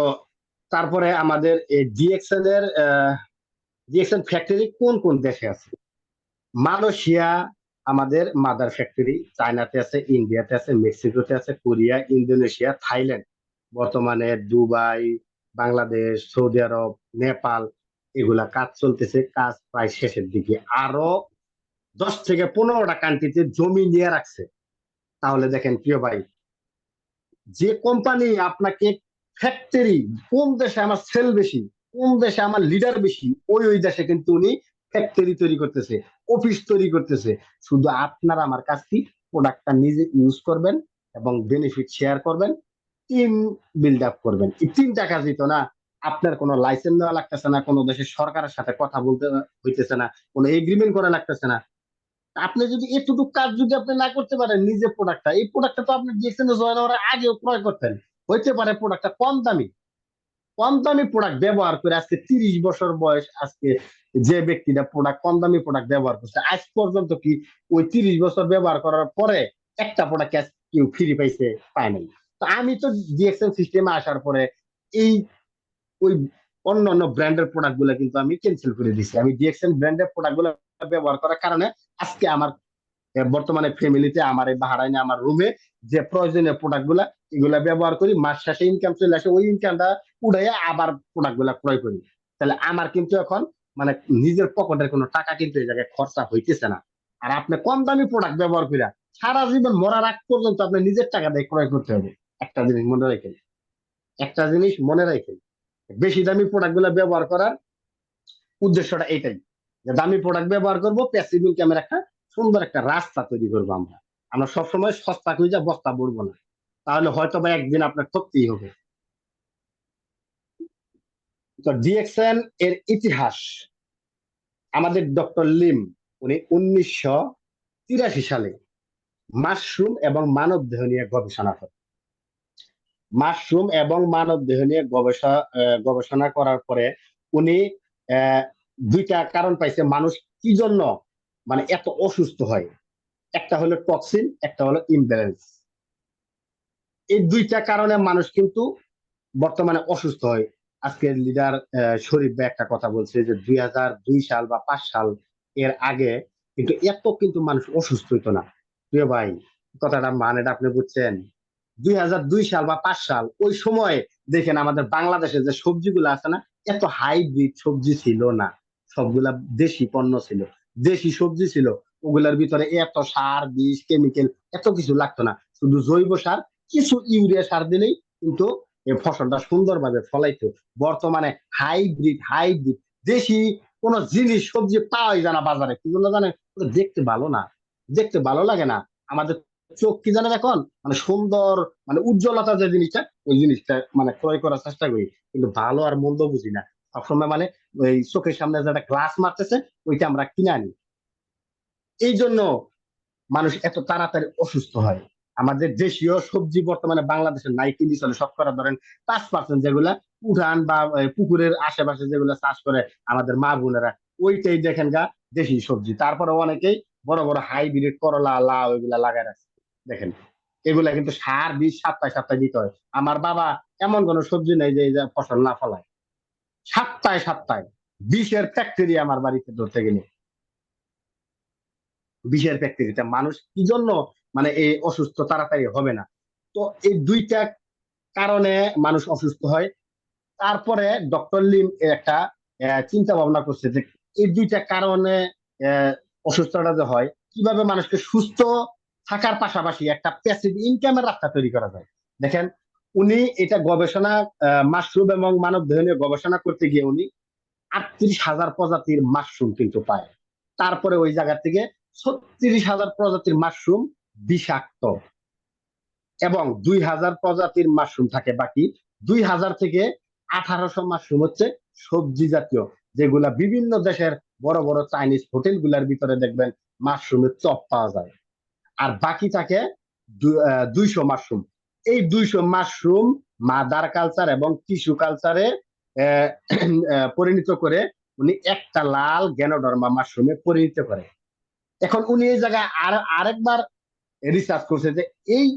তারপরে আমাদের এই ডিএক্সএন ফ্যাক্টরি কোন কোন দেশে আছে? মালয়েশিয়া আমাদের মাদার ফ্যাক্টরি, চায়নাতে আছে, ইন্ডিয়াতে আছে, মেক্সিকোতে আছে, কোরিয়া, ইন্দোনেশিয়া, থাইল্যান্ড, বর্তমানে দুবাই, বাংলাদেশ, সৌদি আরব, নেপাল, এগুলা কাজ চলতেছে, কাজ প্রায় শেষের দিকে। আরো 10 থেকে 15টা কান্ট্রিতে জমি নিয়ে রাখছে। তাহলে দেখেন প্রিয় ভাই, যে কোম্পানি আপনাকে ফ্যাক্টরি, কোন দেশে আমার সেল বেশি, কোন দেশে আমার লিডার বেশি, ওই দেশে কিন্তু উনি ফ্যাক্টরি তৈরি করতেছে, অফিস তৈরি করতেছে। শুধু আপনার আমার কাছ কি প্রোডাক্টটা নিজে ইউজ করবেন এবং বেনিফিট শেয়ার করবেন, টিম বিল্ড আপ করবেন। এই 3টা কাজই তো না। আপনার কোনো লাইসেন্স দেওয়া লাগতেছে না, কোনো দেশের সরকারের সাথে কথা বলতে হইতেছে না, কোনো এগ্রিমেন্ট করা লাগতেছে না। আপনি যদি এতটুকু কাজ যদি আপনি না করতে পারেন, নিজের প্রোডাক্টটা, এই প্রোডাক্টটা তো আপনি ডিএক্সএন জয়েন হওয়ার আগেও ক্রয় করতেন। হইতে পারে প্রোডাক্টটা কম দামি প্রোডাক্ট ব্যবহার করে আজকে 30 বছর বয়স, আজকে যে ব্যক্তিটা কম দামি প্রোডাক্ট ব্যবহার করছে আজ পর্যন্ত কি ওই 30 বছর ব্যবহার করার পরে একটা প্রোডাক্ট কেউ ফ্রি পাইছে? পায় নাই। তো আমি তো ডিএক্সএন সিস্টেমে আসার পরে এই ওই অন্য অন্য ব্র্যান্ডের প্রোডাক্ট গুলো কিন্তু আমি ক্যান্সেল করে দিচ্ছি। আমি ডিএক্সএন ব্র্যান্ডের প্রোডাক্ট গুলো ব্যবহার করার কারণে আজকে আমার বর্তমানে ফ্যামিলিতে, আমার এই বাহারাইনে আমার রুমে যে প্রয়োজনীয় প্রোডাক্ট গুলা, এগুলা ব্যবহার করি, মাস শেষে ইনকাম চলে আসে, ওই ইনকামটা উড়াইয়া আবার প্রোডাক্ট গুলা ক্রয় করি। তাহলে আমার কিন্তু এখন মানে নিজের পকেটের কোনো টাকা কিন্তু এই জায়গায় খরচা হইতেছে না। আর আপনি কম দামি প্রোডাক্ট ব্যবহার করিয়া সারা জীবন মরার আগ পর্যন্ত আপনি নিজের টাকা দিয়ে ক্রয় করতে হবে। একটা জিনিস মনে রাখেন, একটা জিনিস মনে রাখেন, বেশি দামি প্রোডাক্ট গুলা ব্যবহার করার উদ্দেশ্যটা এটাই, যে দামি প্রোডাক্ট ব্যবহার করবো, প্যাসিভ ইনকামের একটা সুন্দর একটা রাস্তা তৈরি করবো। আমরা সবসময় সস্তা খুঁজে বস্তা বলবো না, তাহলে হয়তো বা একদিন আপনার ঠকতেই হবে। তো ডিএক্সএন এর ইতিহাস, আমাদের ডক্টর লিম, উনি 1983 সালে মাশরুম এবং মানব দেহ নিয়ে গবেষণা করেন। মাশরুম এবং মানব দেহ নিয়ে গবেষণা করার পরে উনি আহ 2টা কারণ পাইছে মানুষ কি জন্য মানে এত অসুস্থ হয়। একটা হলো টক্সিন, একটা হলো ইমব্যালেন্স। এই 2টা কারণে মানুষ কিন্তু বর্তমানে অসুস্থ হয়। আজকের লিডার শরীফ ভাই একটা কথা বলছে যে 2002 সাল বা 5 সাল এর আগে কিন্তু এত কিন্তু মানুষ অসুস্থ হইতো না। প্রিয় ভাই, কথাটা মানেটা আপনি বুঝছেন? 2002 সাল বা 5 সাল ওই সময় দেখেন আমাদের বাংলাদেশে যে সবজিগুলো আছে না, এত হাইব্রিড সবজি ছিল না, সবগুলা দেশি পণ্য ছিল, দেশি সবজি ছিল। ওগুলার ভিতরে এত সার, বিষ, কেমিক্যাল এত কিছু লাগতো না। শুধু জৈব সার, কিছু ইউরিয়া সার দিলেই কিন্তু এই ফসলটা সুন্দরভাবে ফলাইতো। বর্তমানে হাইব্রিড দেশি কোন জিনিস সবজি পাওয়াই যায় না বাজারে, কি জন্য জানেন? ওটা দেখতে ভালো না, দেখতে ভালো লাগে না। আমাদের চোখ কি জানেন এখন, মানে সুন্দর, মানে উজ্জ্বলতা যে জিনিসটা, ওই জিনিসটা মানে ক্রয় করার চেষ্টা করি, কিন্তু ভালো আর মন্দ বুঝি না সবসময়। মানে ওই চোখের সামনে যেটা গ্লাস মারতেছে ওইটা আমরা কিনে আনি। এই জন্য মানুষ এত তাড়াতাড়ি অসুস্থ হয়। আমাদের দেশীয় সবজি বর্তমানে বাংলাদেশের 90% শতকরা ধরেন 5% যেগুলা উঠান বা পুকুরের আশেপাশে যেগুলা চাষ করে আমাদের মা বোনেরা, ওইটাই দেখেন গা দেশি সবজি। তারপরে অনেকেই বড় বড় হাইব্রিড করলা লাউ এগুলা লাগায় রাখছে, দেখেন এগুলা কিন্তু সার বিষ সপ্তাহে সপ্তাহে দিতে হয়। আমার বাবা এমন কোন সবজি নেই যে এই যে ফসল না ফলায়, সপ্তাহে সপ্তাহে বিষের ফ্যাক্টরি আমার বাড়িতে ধরতে গেলে, বিষের ব্যাকটেরিয়া। মানুষ কি জন্য মানে এই অসুস্থ তাড়াতাড়ি হবে না? তো এই দুইটা কারণে মানুষ অসুস্থ হয়। তারপরে ডক্টর লিম একটা চিন্তা ভাবনা করছে যে এই দুইটা কারণে আহ, অসুস্থতা যে হয়, কিভাবে মানুষকে সুস্থ থাকার পাশাপাশি একটা প্যাসিভ ইনকামের রাস্তা তৈরি করা যায়। দেখেন, উনি এটা গবেষণা, মাশরুম এবং মানব দেহ নিয়ে গবেষণা করতে গিয়ে উনি 38,000 প্রজাতির মাশরুম কিন্তু পায়। তারপরে ওই জায়গা থেকে 36,000 প্রজাতির মাশরুম বিষাক্ত, এবং 2,000 প্রজাতির মাশরুম থাকে বাকি। 2,000 থেকে 1,800 মাশরুম হচ্ছে সবজি জাতীয়, যেগুলা বিভিন্ন দেশের বড় বড় চাইনিজ হোটেল গুলার ভিতরে দেখবেন মাশরুমের চপ পাওয়া যায়। আর বাকি থাকে 200 মাশরুম। এই 200 মাশরুম মাদার কালচার এবং টিস্যু কালচারে পরিণত করে উনি একটা লাল গ্যানোডার্মা মাশরুমে পরিণত করে। এখন উনি এই জায়গায় আরেকবার রিসার্চ করছে যে এই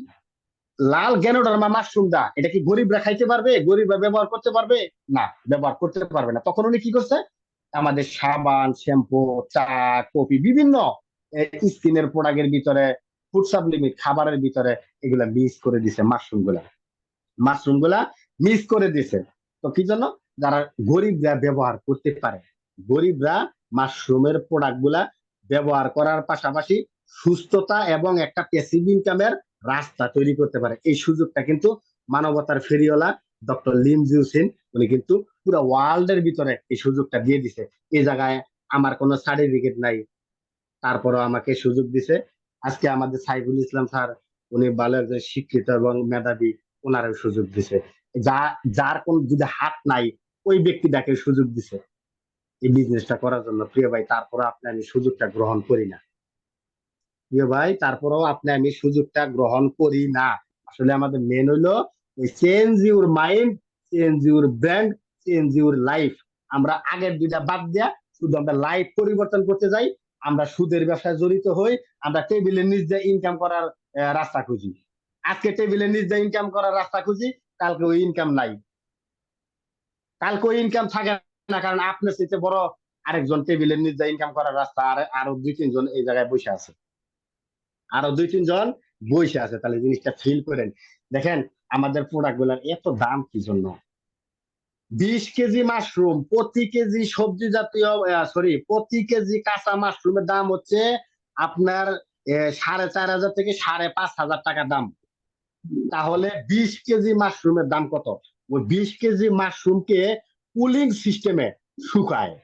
লাল গ্যানোডার্মা মাশরুমটা এটা কি গরিবরা খাইতে পারবে, গরিবরা ব্যবহার করতে পারবে? না, ব্যবহার করতে পারবে না। তখন উনি কি করছে, আমাদের সাবান, শ্যাম্পু, চা, কফি, বিভিন্ন স্কিনের প্রোডাক্টের ভিতরে, ফুড সাপ্লিমেন্ট খাবারের ভিতরে এগুলা মিক্স করে দিছে। মাশরুম গুলা মিক্স করে দিছে। তো কি জন্য? যারা গরিবরা ব্যবহার করতে পারে, গরিবরা মাশরুমের প্রোডাক্ট গুলা ব্যবহার করার পাশাপাশি সুস্থতা এবং একটা প্যাসিভ ইনকামের রাস্তা তৈরি করতে পারে। এই সুযোগটা কিন্তু মানবতার ফেরিওয়ালা ডক্টর লিম জিউসিন উনি কিন্তু পুরো ওয়ার্ল্ড এর ভিতরে এই সুযোগটা দিয়ে দিছে। এই জায়গায় আমার কোনো সার্টিফিকেট নাই, তারপরও আমাকে সুযোগ দিছে। আজকে আমাদের সাইফুল ইসলাম স্যার, উনি ভালো একজন শিক্ষিত এবং মেধাবী, ওনারও সুযোগ দিছে। যার কোন যদি হাত নাই, ওই ব্যক্তিটাকে সুযোগ দিছে এই বিজনেসটা করার জন্য। প্রিয় ভাই, তারপরে আপনি আমি সুযোগটা গ্রহণ করি না। প্রিয় ভাই, তারপরেও আপনি আমি সুযোগটা গ্রহণ করি না। আসলে আমাদের মেন হইলো change your mind, change your brand, change your life. আমরা আগের দুইটা বাদ দিয়া শুধু আমরা লাইফ পরিবর্তন করতে যাই। আমরা সুদের ব্যবসায় জড়িত হই, আমরা টেবিলের নিচ দিয়ে ইনকাম করার রাস্তা খুঁজি। আজকে টেবিলের নিচ দিয়ে ইনকাম করার রাস্তা খুঁজি, কালকে ওই ইনকাম নাই, কালকে ওই ইনকাম থাকে না, কারণ আপনার সাথে বড় আরেকজন টেবিলের নিচ দিয়ে ইনকাম করার রাস্তা আরো 2-3 জন এই জায়গায় বসে আছে, আরো 2-3 জন বসে আছে। তাহলে জিনিসটা ফিল করেন। দেখেন আমাদের প্রোডাক্ট গুলার এত দাম কি জন্য? 20 কেজি মাশরুম, প্রতি কেজি সবজি জাতীয়, সরি, প্রতি কেজি কাঁচা মাশরুমের দাম হচ্ছে আপনার 4,500 থেকে 5,500 টাকা দাম। তাহলে 20 কেজি মাশরুমের দাম কত? ওই 20 কেজি মাশরুমকে কুলিং সিস্টেমে শুকায়,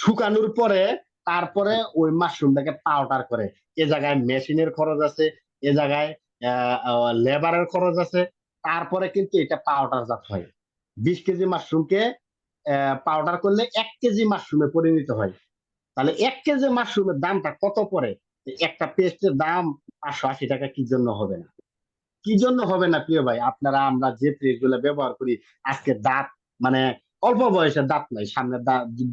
শুকানোর পরে তারপরে ওই মাশরুমটাকে পাউডার করে। এ জায়গায় মেশিনের খরচ আছে, এ জায়গায় লেবারের খরচ আছে, তারপরে কিন্তু এটা পাউডার জাত হয়। 20 কেজি মাশরুমকে পাউডার করলে 1 কেজি মাশরুমে পরিণত হয়। তাহলে 1 কেজি মাশরুমের দামটা কত পড়ে? একটা পেস্টের দাম 580 টাকা কি জন্য হবে না? কি জন্য হবে না প্রিয় ভাই? আপনারা আমরা যে পেস্ট গুলো ব্যবহার করি, আজকে দাঁত, মানে অল্প বয়সে দাঁত নাই, সামনের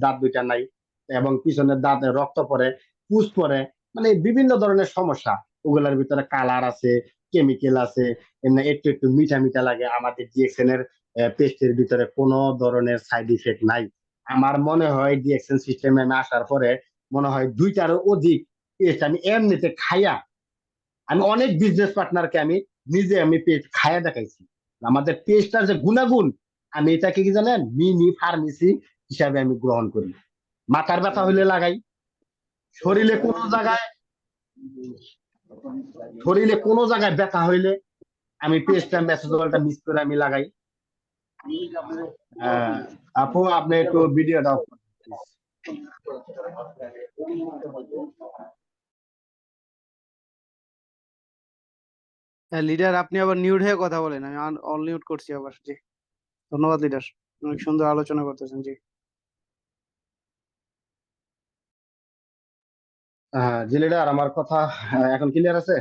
দাঁত দুইটা নাই, এবং পিছনের দাঁতে রক্ত পড়ে, পুষ পড়ে, মানে বিভিন্ন ধরনের সমস্যা। ওগুলোর ভিতরে কালার আছে, কেমিক্যাল আছে, এমনি একটু একটু মিঠা মিঠা লাগে। আমাদের ডিএক্সএন এর পেস্টের ভিতরে কোনো ধরনের সাইড ইফেক্ট নাই। আমার মনে হয় ডিএক্সএন সিস্টেমে আসার পরে মনে হয় 2টারও অধিক পেস্ট আমি এমনিতে খাইয়া, আমি অনেক বিজনেস পার্টনারকে আমি নিজে আমি পেস্ট খাইয়া দেখাইছি। আমাদের পেস্টটার যে গুণাগুণ, আমি এটাকে কি জানেন, মিনি ফার্মেসি হিসাবে আমি গ্রহণ করি। মাথার ব্যথা হইলে লাগাই, শরীরে কোনো জায়গায়, শরীরে কোনো জায়গায় ব্যথা হইলে আমি পেস্টটা মেসোজলটা মিক্স করে আমি লাগাই। আপু আপনি একটু ভিডিওটা off করুন, please। লিডার আপনি আবার মিউট হয়ে কথা বলেন, আমি অল মিউট করছি আবার। জি, ধন্যবাদ লিডার, অনেক সুন্দর আলোচনা করতেছেন। জি জি লিডার, আমার কথা এখন ক্লিয়ার আছে?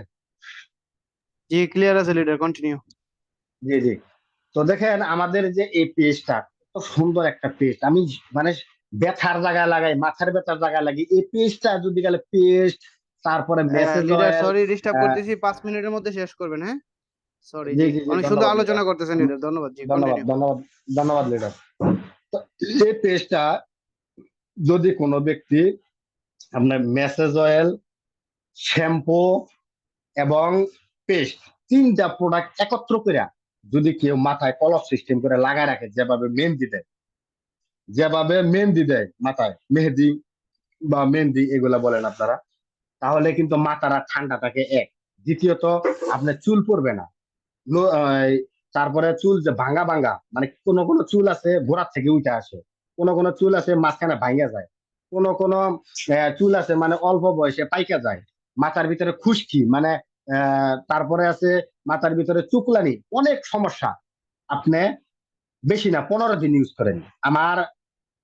জি, ক্লিয়ার আছে লিডার, কন্টিনিউ। জি জি। তো দেখেন আমাদের যে এই পেজটা কত সুন্দর একটা পেজ, আমি মানে ব্যথার জায়গায় লাগাই, মাথার ব্যথার জায়গায় লাগি এই পেজটা, যদি গেলে পেস্ট, তারপরে message leader oil. Sorry disturb করতেছি, 5 মিনিটের মধ্যে শেষ করবেন, হ্যাঁ? সরি। জি জি, জি জি, অনেক সুন্দর ধন্যবাদ লিডার। আলোচনা করতেছেন লিডার, ধন্যবাদ। জি, ধন্যবাদ কন্টিনিউ। ধন্যবাদ ধন্যবাদ লিডার। তো এই পেজটা যদি কোনো ব্যক্তি আপনার মেসেজ অয়েল, শ্যাম্পু এবং পেস্ট, তিনটা প্রোডাক্ট একত্র করে যদি কেউ মাথায় কলপ সিস্টেম করে লাগায় রাখে, যেভাবে মেহেন্দি দেয় মাথায়, মেহেদি বা মেহেন্দি এগুলা বলেন আপনারা, তাহলে কিন্তু মাথাটা ঠান্ডা থাকে এক। দ্বিতীয়ত আপনার চুল পড়বে না। এই তারপরে চুল যে ভাঙা ভাঙা, মানে কোন কোন চুল আছে গোড়ার থেকে উঠে আসে, কোন কোন চুল আছে মাঝখানে ভাঙা যায়, কোন কোন চুল আছে মানে অল্প বয়সে পাইকা যায়, মাথার ভিতরে খুশকি মানে তারপরে আছে মাথার ভিতরে চুকলানি, অনেক সমস্যা। আপনি বেশি না 15 দিন ইউজ করেন। আমার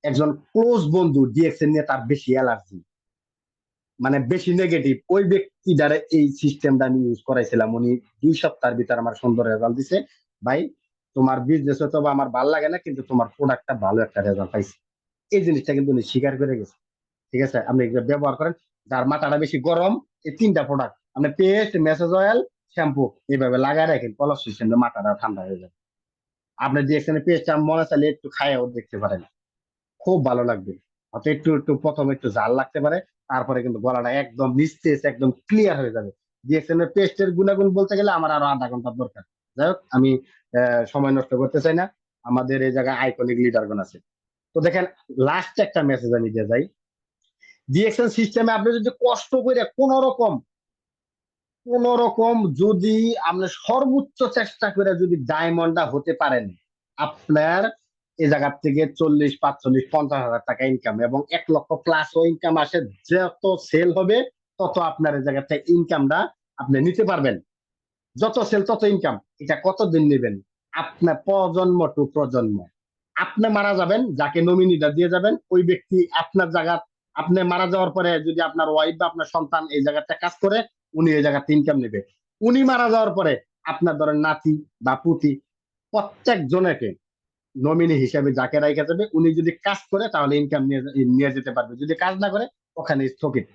একজন ক্লোজ বন্ধু ডিএক্সএন নিয়ে তার বেশি অ্যালার্জি, মানে বেশি নেগেটিভ, ওই ব্যক্তি দ্বারা এই সিস্টেমটা আমি ইউজ করাইছিলাম, উনি 2 সপ্তাহের ভিতরে আমার সুন্দর রেজাল্ট দিছে। ভাই তোমার বিজনেস হয়তো বা আমার ভালো লাগে না, কিন্তু তোমার প্রোডাক্টটা ভালো একটা রেজাল্ট পাইছে, এই জিনিসটা কিন্তু উনি স্বীকার করে গেছে। ঠিক আছে, আপনি এগুলো ব্যবহার করেন। যার মাথাটা বেশি গরম, এই তিনটা প্রোডাক্ট আপনি পেস্ট, মেসেজ অয়েল, শ্যাম্পু এইভাবে লাগায় রাখেন, কলস সিস্টেমে মাথাটা ঠান্ডা হয়ে যায়। আপনি যে এখানে পেস্টটা মনে চাইলে একটু খাইয়াও দেখতে পারেন, খুব ভালো লাগবে। হয়তো একটু একটু প্রথমে একটু জাল লাগতে পারে, তারপরে কিন্তু গলাটা একদম নিস্তেজ, একদম ক্লিয়ার হয়ে যাবে। ডিএক্সএন এর পেস্টের গুণাগুণ বলতে গেলে আমার আরো আধা ঘন্টার দরকার। যাই হোক, আমি সময় নষ্ট করতে চাই না, আমাদের এই জায়গায় আইকনিক লিডারগণ আছে। তো দেখেন, লাস্ট একটা মেসেজ আমি দিয়ে যাই। ডিএক্সএন সিস্টেমে আপনি যদি কষ্ট করে কোন রকম যদি আপনি সর্বোচ্চ চেষ্টা করে যদি ডায়মন্ডটা হতে পারেন, আপনার এই জায়গার থেকে 40, 45, 50 হাজার টাকা ইনকাম, এবং 1 লক্ষ+ ইনকাম আসে। যত সেল হবে তত আপনার এই জায়গা থেকে ইনকামটা আপনি নিতে পারবেন, যত সেল তত ইনকাম। এটা কতদিন নেবেন? আপনার প্রজন্ম টু প্রজন্ম। আপনি মারা যাবেন, যাকে নমিনিটা দিয়ে যাবেন ওই ব্যক্তি আপনার জায়গা, আপনি মারা যাওয়ার পরে যদি আপনার ওয়াইফ বা আপনার সন্তান এই জায়গাটা কাজ করে, উনি এই জায়গাতে ইনকাম নেবে। উনি মারা যাওয়ার পরে আপনার ধরেন নাতি বা পুতি, প্রত্যেক জনেকে নমিনি হিসেবে যাকে রাখা যাবে, উনি যদি কাজ করে তাহলে ইনকাম নিয়ে যেতে পারবে, যদি কাজ না করে ওখানে স্থগিত,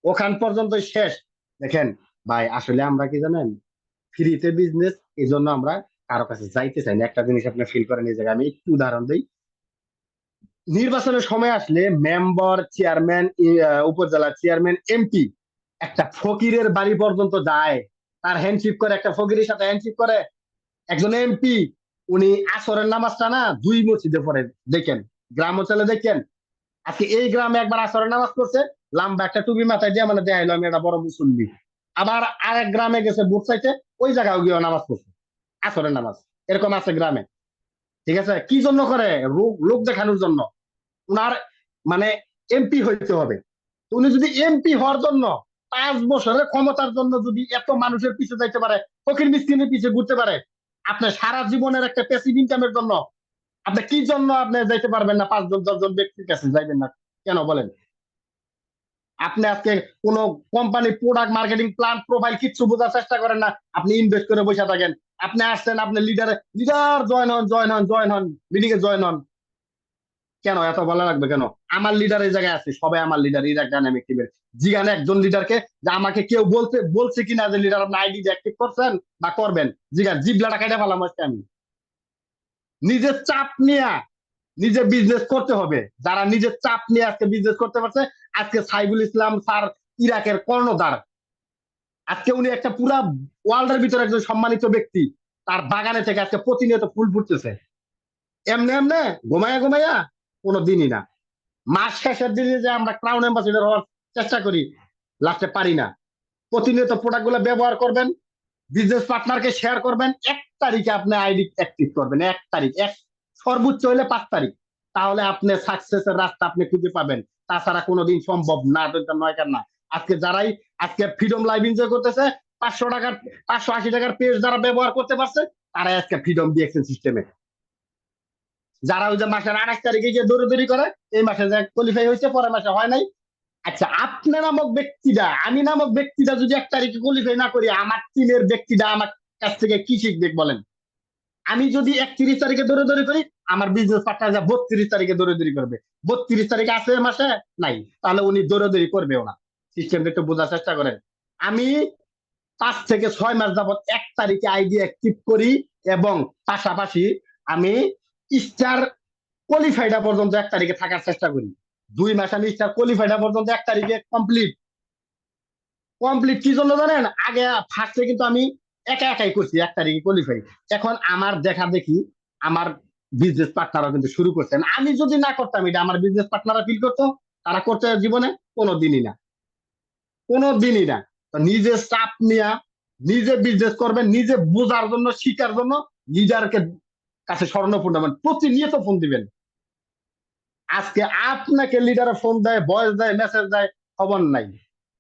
ওখান পর্যন্ত শেষ। দেখেন ভাই, আসলে আমরা কি জানেন, ফ্রিতে বিজনেস, এই জন্য আমরা কারো কাছে যাইতে চাই না। একটা জিনিস আপনি ফিল করেন, এই জায়গায় আমি একটু উদাহরণ দিই। নির্বাচনের সময় আসলে মেম্বার, চেয়ারম্যান, উপজেলা চেয়ারম্যান, এমপি একটা ফকিরের বাড়ি পর্যন্ত যায়, তার হ্যান্ডশিপ করে, একটা ফকিরের সাথে হ্যান্ডশিপ করে একজন এমপি। উনি আসরের নামাজটা না 2 মসজিদে পড়ে, দেখেন গ্রাম অঞ্চলে দেখেন। আজকে এই গ্রামে একবার আসরের নামাজ পড়ছে, লম্বা একটা টুপি মাথায় দিয়ে মানে দেখাইলো আমি একটা বড় মুসল্লি। আবার আরেক গ্রামে গেছে ভোট চাইতে, ওই জায়গায় গিয়ে নামাজ পড়ছে, আসরের নামাজ। এরকম আছে গ্রামে। ঠিক আছে, কি জন্য করে? লোক দেখানোর জন্য। উনার মানে এমপি হইতে হবে। তো উনি যদি এমপি হওয়ার জন্য 5 বছরের ক্ষমতার জন্য যদি এত মানুষের পিছে যাইতে পারে, ফকির মিসকিনের পিছে ঘুরতে পারে, আপনার সারা জীবনের একটা প্যাসিভ ইনকামের জন্য আপনি কি জন্য আপনি যাইতে পারবেন না? 5 জন 10 জন ব্যক্তির কাছে যাইবেন না কেন বলেন? আপনি আজকে কোন company product marketing plan profile কিচ্ছু বোঝার চেষ্টা করেন না, আপনি ইনভেস্ট করে বসে থাকেন। আপনি আসছেন, আপনি লিডার জয়েন হন মিটিং এ জয়েন হন। কেন এত ভালো লাগবে কেন? আমার লিডার এই জায়গায় আছে, সবাই আমার লিডার, ইরাক ডাইনামিক টিমের। জিগানে একজন লিডারকে যে আমাকে কেউ বলছে কিনা যে লিডার আপনি আইডি অ্যাক্টিভ করছেন বা করবেন, জিগান জিবলাটা কাটা ফেলাম আজকে আমি। নিজের চাপ নিয়ে নিজে বিজনেস করতে হবে। যারা নিজের চাপ নিয়ে আজকে বিজনেস করতে পারছে, আজকে সাইফুল ইসলাম স্যার ইরাকের কর্ণধার, আজকে উনি একটা পুরা ওয়ার্ল্ডের ভিতরে একজন সম্মানিত ব্যক্তি, তার বাগানে থেকে আজকে প্রতিনিয়ত ফুল ফুটতেছে। এমনি এমনি ঘুমাইয়া ঘুমাইয়া কোনো দিনই না। মাস শেষের দিনে যে আমরা ক্রাউন অ্যাম্বাসিডর হওয়ার চেষ্টা করি, লাস্টে পারি না। প্রতিনিয়ত প্রোডাক্ট গুলো ব্যবহার করবেন, বিজনেস পার্টনারকে শেয়ার করবেন। 1 তারিখে আপনি আইডি অ্যাক্টিভ করবেন, 1 তারিখ সর্বোচ্চ হলে 5 তারিখ, তাহলে আপনি সাকসেসের রাস্তা আপনি খুঁজে পাবেন। তাছাড়া কোনোদিন সম্ভব না, নয় কেন না। আজকে যারাই আজকে ফ্রিডম লাইভ এনজয় করতেছে, 500 টাকার 580 টাকার পেজ যারা ব্যবহার করতে পারছে, তারাই আজকে ফ্রিডম দিয়েছেন সিস্টেমে। যারা ওই যে মাসের 28 তারিখে গিয়ে দৌড়াদৌড়ি করে, এই মাসে যে কোয়ালিফাই হয়েছে, পরের মাসে হয় নাই। আচ্ছা, আপনি নামক ব্যক্তিটা, আমি নামক ব্যক্তিটা যদি 1 তারিখে কোয়ালিফাই না করি, আমার টিমের ব্যক্তিটা আমার কাছ থেকে কি শিখবে বলেন? আমি যদি 31 তারিখে দৌড়াদৌড়ি করি, আমার বিজনেস পার্টনার যা 32 তারিখে দৌড়াদৌড়ি করবে। 32 তারিখে আছে মাসে নাই, তাহলে উনি দৌড়াদৌড়ি করবেও না। সিস্টেমটা একটু বোঝার চেষ্টা করেন। আমি 5 থেকে 6 মাস যাবত 1 তারিখে আইডি অ্যাক্টিভ করি, এবং পাশাপাশি আমি স্টার কোয়ালিফাইডা পর্যন্ত 1 তারিখে থাকার চেষ্টা করি। 2 মাস আমি স্টার কোয়ালিফাইডা পর্যন্ত 1 তারিখে কমপ্লিট। কি জন্য জানেন? আগে ফার্স্টে কিন্তু আমি একা একাই করছি 1 তারিখে কোয়ালিফাই। এখন আমার দেখা দেখি আমার বিজনেস পার্টনারও কিন্তু শুরু করছেন। আমি যদি না করতাম এটা, আমার বিজনেস পার্টনাররা ফিল করতো, তারা করতে জীবনে কোনোদিনই না, কোনোদিনই না। তো নিজে চাপ নিয়ে নিজে বিজনেস করবেন, নিজে বোঝার জন্য, শিখার জন্য লিডারকে কাছে স্মরণপূর্ণ হবেন, প্রতিনিয়ত ফোন দিবেন। আজকে আপনাকে লিডারে ফোন দেয়, ভয়েস দেয়, মেসেজ দেয়, খবর নাই।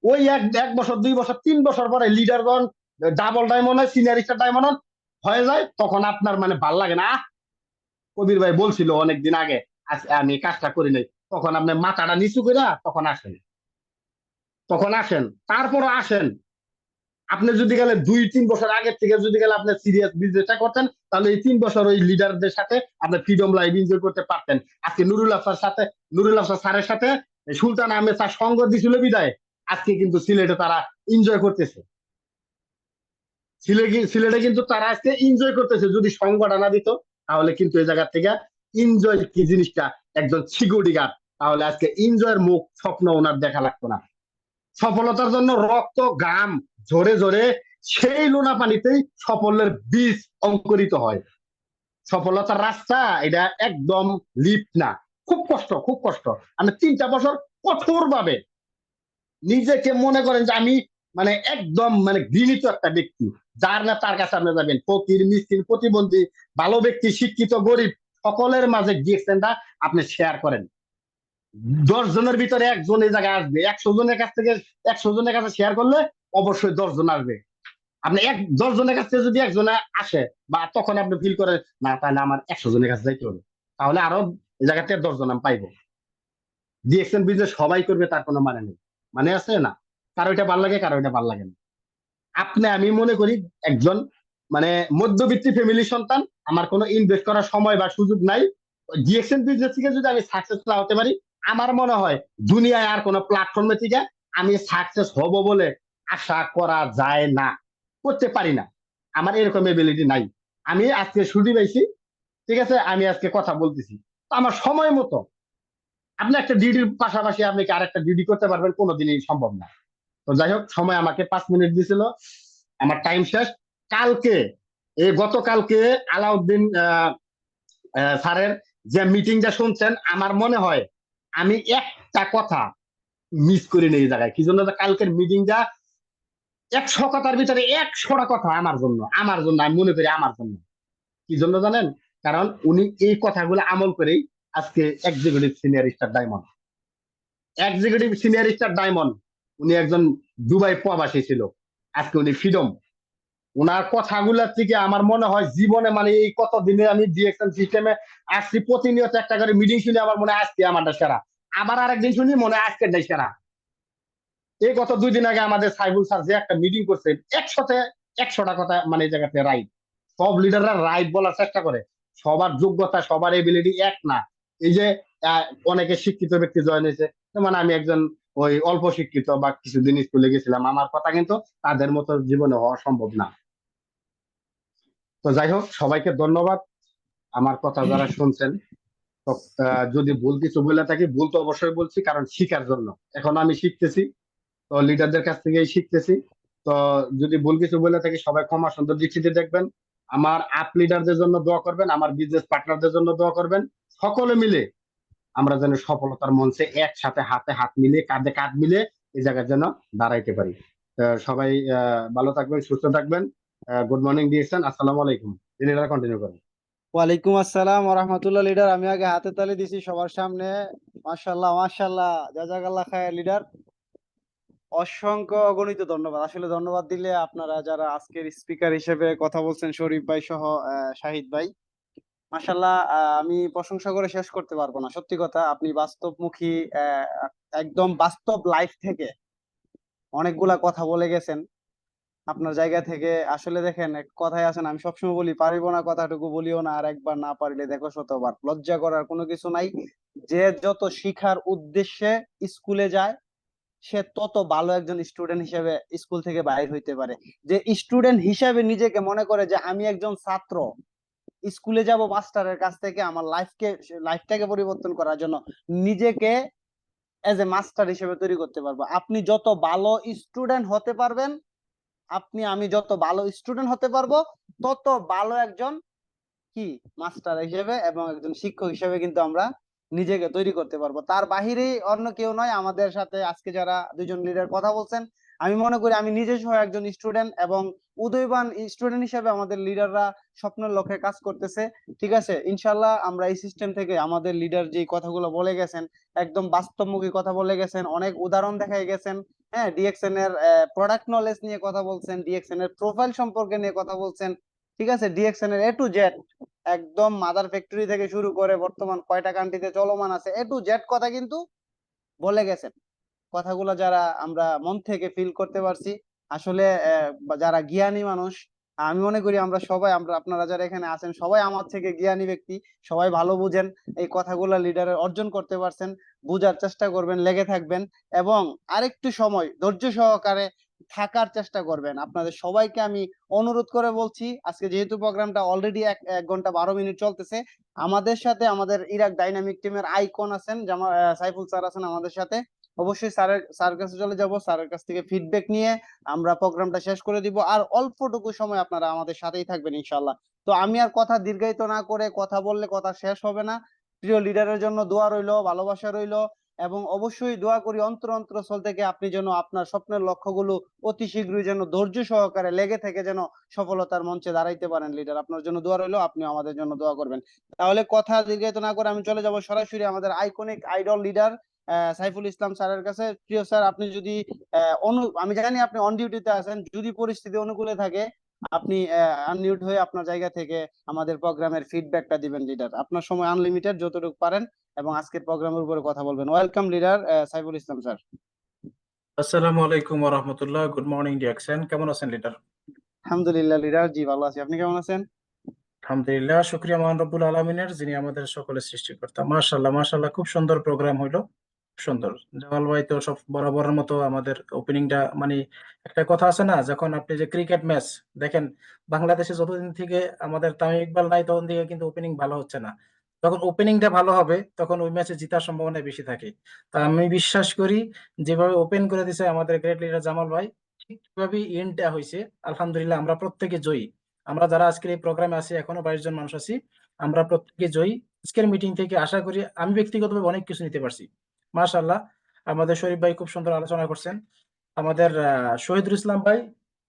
ওই এক বছর, 2 বছর, 3 বছর পরে লিডার যখন ডাবল ডায়মন্ড হয়, সিনিয়র স্টার ডায়মন্ড হয়ে যায়, তখন আপনার মানে ভাল লাগে না। কবির ভাই বলছিল অনেকদিন আগে, আমি কাজটা করি নাই, তখন আপনি মাথাটা নিচু করে তখন আসেন, তারপরও আসেন। আপনি যদি গেলে 2-3 বছর আগের থেকে যদি গেলে আপনি সিরিয়াস বিজনেসটা করতেন, তাহলে এই 3 বছর ওই লিডারদের সাথে আপনি ফ্রিডম লাইভ এনজয় করতে পারতেন। আজকে নুরুল আফসার স্যারের সাথে সুলতান আহমেদ স্যার সঙ্গ দিছিল বিদায়, আজকে কিন্তু সিলেটে তারা এনজয় করতেছে। সিলেটে কিন্তু তারা আজকে এনজয় করতেছে। যদি সঙ্গটা না দিত, তাহলে কিন্তু এই জায়গা থেকে এনজয় কি জিনিসটা একজন সিকিউরিটি গার্ড, তাহলে আজকে এনজয়ের মুখ স্বপ্ন ওনার দেখা লাগতো না। সফলতার জন্য রক্ত ঘাম ঝরে ঝরে সেই লোনা পানিতেই সাফল্যের বীজ অঙ্কুরিত হয়। সফলতার রাস্তা এটা একদম লিফট না, খুব কষ্ট, খুব কষ্ট। আমি 3টা বছর কঠোর ভাবে নিজেকে মনে করেন যে আমি মানে একদম মানে ঘৃণিত একটা ব্যক্তি, যার না তার কাছে আপনি যাবেন, ফকির, মিসকিন, প্রতিবন্ধী, ভালো ব্যক্তি, শিক্ষিত, গরিব, সকলের মাঝে ডিএক্সএনটা আপনি শেয়ার করেন। 10 জনের ভিতরে একজন এই জায়গায় আসবে। 100 জনের কাছ থেকে 100 জনের কাছে শেয়ার করলে অবশ্যই 10 জন আসবে। আপনি 10 জনের কাছ থেকে যদি একজনে আসে, বা তখন আপনি ফিল করেন না, তাহলে আমার 100 জনের কাছে যাইতে হবে, তাহলে আরো এই জায়গা থেকে 10 জন আমি পাইবো। ডিএক্সএন বিজনেস সবাই করবে তার কোনো মানে নেই, মানে আছে না? কারো এটা ভালো লাগে, কারো এটা ভালো লাগে না। আমি মনে করি একজন মানে মধ্যবিত্ত ফ্যামিলির সন্তান, আমার কোনো ইনভেস্ট করার সময় বা সুযোগ নাই। ডিএক্সএন বিজনেস থেকে যদি আমি সাকসেস না হতে পারি, আমার মনে হয় দুনিয়ায় আর কোনো প্ল্যাটফর্মে থেকে আমি সাকসেস হব বলে আশা করা যায় না, করতে পারি না। আমার এরকম এবিলিটি নাই। আমি আজকে ছুটি পাইছি, ঠিক আছে, আমি আজকে কথা বলতেছি, তো আমার সময় মতো। আপনি একটা ডিউটির পাশাপাশি আপনি কি আরেকটা ডিউটি করতে পারবেন? কোনোদিনই সম্ভব না। তো যাই হোক, সময় আমাকে 5 মিনিট দিছিল, আমার টাইম শেষ। কালকে গতকালকে আলাউদ্দিন স্যারের যে মিটিংটা শুনছেন, আমার মনে হয় আমি একটা কথা মিস করি না এই জায়গায়। কি জন্য? কালকের মিটিংটা 100 কথার ভিতরে 100টা কথা আমার জন্য, আমি মনে করি আমার জন্য। কি জন্য জানেন? কারণ উনি এই কথাগুলো আমল করেই আজকে এক্সিকিউটিভ সিনিয়র স্টার ডায়মন্ড। উনি একজন দুবাই প্রবাসী ছিল, আজকে উনি ফ্রিডম। ওনার কথাগুলোর থেকে আমার মনে হয় জীবনে মানে এই কত দিনে আমি ডিএক্সএন সিস্টেমে আসছি, প্রতিনিয়ত একটা করে মিটিং শুনে আমার মনে হয় আজকে আমারটা সেরা, আবার আরেকদিন শুনি মনে হয় আজকেরটাই সেরা। এই গত 2 দিন আগে আমাদের সাইবুল স্যার যে একটা মিটিং করছে, 100টা কথা মানে এই জায়গাতে রাইট। সব লিডাররা রাইট বলার চেষ্টা করে, সবার যোগ্যতা, সবার এবিলিটি এক না। এই যে অনেকে শিক্ষিত ব্যক্তি জয়েন হয়েছে, মানে আমি একজন ওই অল্প শিক্ষিত বা কিছুদিন স্কুলে গেছিলাম, আমার কথা কিন্তু তাদের মতো জীবনে হওয়া সম্ভব না। তো যাই হোক, সবাইকে ধন্যবাদ আমার কথা যারা শুনছেন। তো যদি ভুল কিছু বলে থাকি, ভুল তো অবশ্যই বলছি, কারণ শিখার জন্য। এখন আমি শিখতেছি, তো লিডারদের কাছ থেকেই শিখতেছি। তো যদি ভুল কিছু বলে থাকি, সবাই ক্ষমা সুন্দর দৃষ্টিতে দেখবেন। আমার আপ লিডারদের জন্য দোয়া করবেন, আমার বিজনেস পার্টনারদের জন্য দোয়া করবেন। সকলে মিলে আমরা যেন সফলতার মঞ্চে একসাথে হাতে হাত মিলে, কাঁধে কাঁধ মিলে এই জায়গায় যেন দাঁড়াইতে পারি। সবাই ভালো থাকবেন, সুস্থ থাকবেন। গুড মর্নিং দিয়েছেন। আসসালামু আলাইকুম। কন্টিনিউ করেন। ওয়ালাইকুম আসসালাম ওয়া রাহমাতুল্লাহ লিডার। আমি আগে হাতে তালি দিছি সবার সামনে। মাশাআল্লাহ মাশাআল্লাহ, জাযাকাল্লাহ খায়ের লিডার। অসংখ্য অগণিত ধন্যবাদ। আসলে ধন্যবাদ দিলে আপনারা যারা আজকের স্পিকার হিসেবে কথা বলছেন, শরীফ ভাই সহ শাহিদ ভাই, মাশাআল্লাহ, আমি প্রশংসা করে শেষ করতে পারবো না। সত্যি কথা, আপনি বাস্তবমুখী, একদম বাস্তব লাইফ থেকে অনেকগুলা কথা বলে গেছেন আপনার জায়গা থেকে। আসলে দেখেন, এক কথায় আছেন, আমি সবসময় বলি, পারিব না কথাটুকু বলিও না, আর একবার না পারিলে দেখো শতবার। লজ্জা করার কোনো কিছু নাই। যে যত শিখার উদ্দেশ্যে স্কুলে যায়, সে তত ভালো একজন স্টুডেন্ট হিসেবে স্কুল থেকে বাইর হইতে পারে। যে স্টুডেন্ট হিসেবে নিজেকে মনে করে যে আমি একজন ছাত্র, স্কুলে যাব মাস্টারের কাছ থেকে আমার লাইফটাকে পরিবর্তন করার জন্য, নিজেকে এজ এ মাস্টার হিসেবে তৈরি করতে পারবো। আপনি যত ভালো স্টুডেন্ট হতে পারবেন, আমি যত ভালো স্টুডেন্ট হতে পারবো, তত ভালো একজন কি মাস্টার হিসেবে এবং একজন শিক্ষক হিসেবে কিন্তু আমরা নিজেকে তৈরি করতে পারবো। তার বাহিরে অন্য কেউ নয়। আমাদের সাথে আজকে যারা দুইজন লিডার কথা বলছেন, আমি মনে করি আমি নিজে সহ একজন স্টুডেন্ট, এবং উদয়বান স্টুডেন্ট হিসেবে আমাদের লিডাররা স্বপ্নের লক্ষ্যে কাজ করতেছে। ঠিক আছে, ইনশাল্লাহ আমরা এই সিস্টেম থেকে আমাদের লিডার যে কথাগুলো বলে গেছেন, একদম বাস্তবমুখী কথা বলে গেছেন, অনেক উদাহরণ দেখাই গেছেন। হ্যাঁ, ডিএক্সএন এর প্রোডাক্ট নলেজ নিয়ে কথা বলছেন, ডিএক্সএন এর প্রোফাইল সম্পর্কে নিয়ে কথা বলছেন। ঠিক আছে, ডিএক্সএন এর A to Z, একদম মাদার ফ্যাক্টরি থেকে শুরু করে বর্তমান কয়টা কান্ট্রিতে চলমান আছে, A to Z কথা কিন্তু বলে গেছেন। কথাগুলো যারা আমরা মন থেকে ফিল করতে পারছি, আসলে যারা জ্ঞানী মানুষ, আমি মনে করি আপনারা যারা এখানে আছেন সবাই আমার থেকে জ্ঞানী ব্যক্তি, সবাই ভালো বুঝেন। এই কথাগুলো লিডারের অর্জন করতে পারছেন। বুঝার চেষ্টা করবেন, লেগে থাকবেন, এবং আরেকটু সময় ধৈর্য সহকারে থাকার চেষ্টা করবেন। আপনাদের সবাইকে আমি অনুরোধ করে বলছি, আজকে যেহেতু প্রোগ্রামটা অলরেডি 1 ঘন্টা 12 মিনিট চলতেছে, আমাদের সাথে আমাদের ইরাক ডাইনামিক টিমের আইকন আছেন, সাইফুল স্যার আছেন আমাদের সাথে। অবশ্যই স্যারের কাছে চলে যাব, স্যারের কাছ থেকে ফিডব্যাক নিয়ে আমরা প্রোগ্রামটা শেষ করে দিব। আর অল্পটুকু সময় আপনারা আমাদের সাথেই থাকবেন ইনশাআল্লাহ। তো আমি আর কথা দীর্ঘায়িত না করে, কথা বললে কথা শেষ হবে না। প্রিয় লিডারের জন্য দোয়া রইলো, ভালোবাসা রইলো, এবং অবশ্যই দোয়া করি অন্তর অন্তঃস্থল থেকে আপনি যেন আপনার স্বপ্নের লক্ষ্যগুলো অতি শীঘ্রই যেন ধৈর্য সহকারে লেগে থেকে যেন সফলতার মঞ্চে দাঁড়াইতে পারেন। লিডার, আপনার জন্য দোয়া রইলো, আপনি আমাদের জন্য দোয়া করবেন। তাহলে কথা দীর্ঘায়িত না করে আমি চলে যাব সরাসরি আমাদের iconic idol leader Saiful Islam স্যারের কাছে। প্রিয় স্যার, আপনি যদি আমি জানি আপনি অন ডিউটিতে আছেন, যদি পরিস্থিতি অনুকূলে থাকে আপনি আনমিউট হয়ে আপনার জায়গা থেকে আমাদের প্রোগ্রামের ফিডব্যাকটা দিবেন। লিডার, আপনার সময় আনলিমিটেড, যতটুকু পারেন, এবং আজকের প্রোগ্রামের উপরে কথা বলবেন। Welcome leader Saiful Islam sir. আসসালামু আলাইকুম ওয়া রাহমাতুল্লাহ। গুড মর্নিং ডিয়াকশন, কেমন আছেন লিডার? আলহামদুলিল্লাহ লিডার, জি ভালো আছি। আপনি কেমন আছেন? আলহামদুলিল্লাহ, শুকরিয়া মহান রব্বুল আলামিনের, যিনি আমাদের সকলের সৃষ্টিকর্তা। মাশাআল্লাহ মাশাআল্লাহ, খুব সুন্দর প্রোগ্রাম হইলো, সুন্দর। জামাল ভাই তো সব বরাবরের মতো আমাদের ওপেনিংটা, মানে একটা কথা আছে না, যখন আপনি যে ক্রিকেট ম্যাচ দেখেন, বাংলাদেশে যতদিন থেকে আমাদের তামিম ইকবাল নাই তখন থেকে কিন্তু ওপেনিং ভালো হচ্ছে না। যখন ওপেনিংটা ভালো হবে তখন ওই ম্যাচে জেতার সম্ভাবনা বেশি থাকে। তা আমি বিশ্বাস করি যেভাবে ওপেন করে দিছে আমাদের গ্রেট লিডার জামাল ভাই, ঠিকভাবেই এন্ডটা হয়েছে। আলহামদুলিল্লাহ, আমরা প্রত্যেকে জয়ী। আমরা যারা আজকের এই প্রোগ্রামে আছি, এখনো 22 জন মানুষ আছি, আমরা প্রত্যেকে জয়ী। আজকের মিটিং থেকে আশা করি আমি ব্যক্তিগতভাবে অনেক কিছু নিতে পারছি। মাশাআল্লাহ, আমাদের শরীফ ভাই খুব সুন্দর আলোচনা করছেন। আমাদের শহীদুল ইসলাম ভাই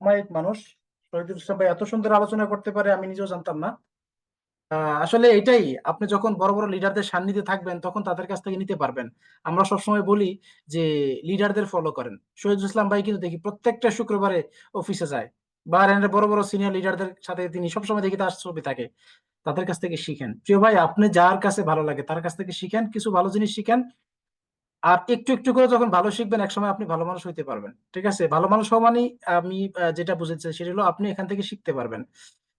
অমায়িক মানুষ। শহীদুল ইসলাম ভাই এত সুন্দর আলোচনা করতে পারে আমি নিজেও জানতাম না। আসলে এটাই, আপনি যখন বড় বড় লিডারদের সান্নিধ্যে থাকবেন তখন তাদের কাছ থেকে নিতে পারবেন। আমরা সবসময় বলি যে লিডারদের ফলো করেন। শহীদুল ইসলাম ভাই কিন্তু দেখি প্রত্যেকটা শুক্রবারে অফিসে যায়, বাহরাইনের বড় বড় সিনিয়র লিডারদের সাথে তিনি সবসময় দেখি তার ছবি থাকে। তাদের কাছ থেকে শিখেন প্রিয় ভাই, আপনি যার কাছে ভালো লাগে তার কাছ থেকে শিখেন, কিছু ভালো জিনিস শিখেন। আর একটু একটু করে যখন ভালো শিখবেন, একসময় আপনি ভালো মানুষ হইতে পারবেন। ঠিক আছে, ভালো মানুষ হওয়া মানে আমি যেটা বুঝেছি সেটা হলো আপনি এখান থেকে শিখতে পারবেন,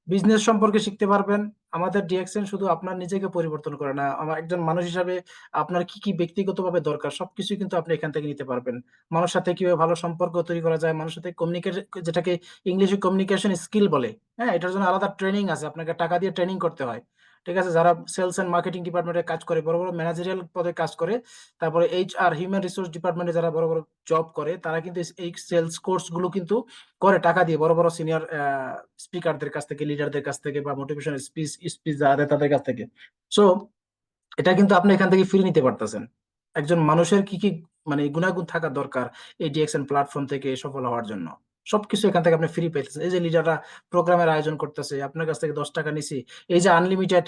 বিজনেস সম্পর্কে শিখতে পারবেন। আমাদের ডিএক্সএন শুধু আপনার নিজেকে পরিবর্তন করে না, আমার একজন মানুষ হিসাবে আপনার কি কি ব্যক্তিগতভাবে দরকার সবকিছু কিন্তু আপনি এখান থেকে নিতে পারবেন। মানুষের সাথে কিভাবে ভালো সম্পর্ক তৈরি করা যায়, মানুষের সাথে কমিউনিকেট, যেটাকে ইংলিশে কমিউনিকেশন স্কিল বলে, হ্যাঁ, এটার জন্য আলাদা ট্রেনিং আছে, আপনাকে টাকা দিয়ে ট্রেনিং করতে হয়। ঠিক আছে, যারা সেলস এন্ড মার্কেটিং ডিপার্টমেন্টে কাজ করে, বড় বড় ম্যানেজারিয়াল পদে কাজ করে, তারপরে HR হিউম্যান রিসোর্স ডিপার্টমেন্টে যারা বড় বড় জব করে, তারা কিন্তু এই সেলস কোর্স গুলো কিন্তু করে টাকা দিয়ে, বড় বড় সিনিয়র স্পিকারদের কাছ থেকে, লিডারদের কাছ থেকে, বা মোটিভেশনাল স্পিচ যারা দেয় তাদের কাছ থেকে। সো এটা কিন্তু আপনি এখান থেকে ফ্রি নিতে পারতেছেন। একজন মানুষের কি কি মানে গুণাগুণ থাকা দরকার এই ডিএক্সএন প্ল্যাটফর্ম থেকে সফল হওয়ার জন্য। সবকিছু এখান থেকে আপনি ফ্রি পাইতেছেন। এই যে লিডাররা প্রোগ্রামের আয়োজন করতেছে, আপনার কাছ থেকে 10 টাকা নিছি। এই যে আনলিমিটেড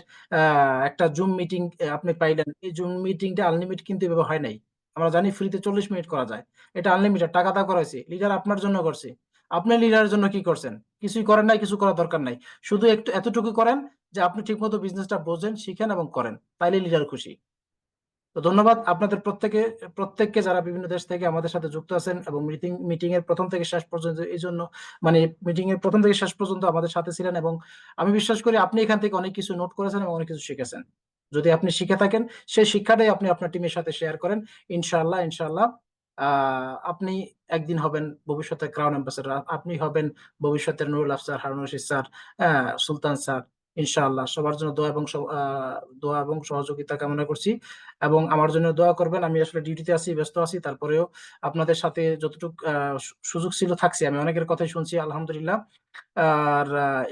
একটা জুম মিটিং আপনি পাইলেন, এই জুম মিটিংটা আনলিমিটেড কিন্তু এভাবে হয় নাই। আমরা জানি ফ্রিতে 40 মিনিট করা যায়, এটা আনলিমিটেড, টাকা দা করাইছি, লিডার আপনার জন্য করছে। আপনি লিডারের জন্য কি করছেন? কিছুই করেন নাই, কিছু করার দরকার নাই। শুধু একটু এতটুকু করেন যে আপনি ঠিকমতো বিজনেসটা বোঝেন, শিখেন এবং করেন, তাইলে লিডার খুশি। তো ধন্যবাদ আপনাদের প্রত্যেককে যারা বিভিন্ন দেশ থেকে আমাদের সাথে যুক্ত আছেন এবং মিটিং এর প্রথম থেকে শেষ পর্যন্ত, এই জন্য মানে মিটিং এর প্রথম থেকে শেষ পর্যন্ত আমাদের সাথে ছিলেন, এবং আমি বিশ্বাস করি আপনি এখান থেকে অনেক কিছু নোট করেছেন এবং অনেক কিছু শিখেছেন। যদি আপনি শিখে থাকেন, সেই শিক্ষাটাই আপনি আপনার টিমের সাথে শেয়ার করেন। ইনশাআল্লাহ আপনি একদিন হবেন ভবিষ্যতের ক্রাউন অ্যাম্বাসেডর, আপনি হবেন ভবিষ্যতের নুরুল আফসার, হারুন রশিদ স্যার, সুলতান স্যার। ইনশাআল্লাহ সবার জন্য দোয়া এবং সহযোগিতা কামনা করছি, এবং আমার জন্য দোয়া করবেন। আমি আসলে ডিউটিতে আছি, ব্যস্ত আছি, তারপরেও আপনাদের সাথে যতটুকু সুযোগ ছিল থাকছি। আমি অনেকের কথাই শুনছি, আলহামদুলিল্লাহ। আর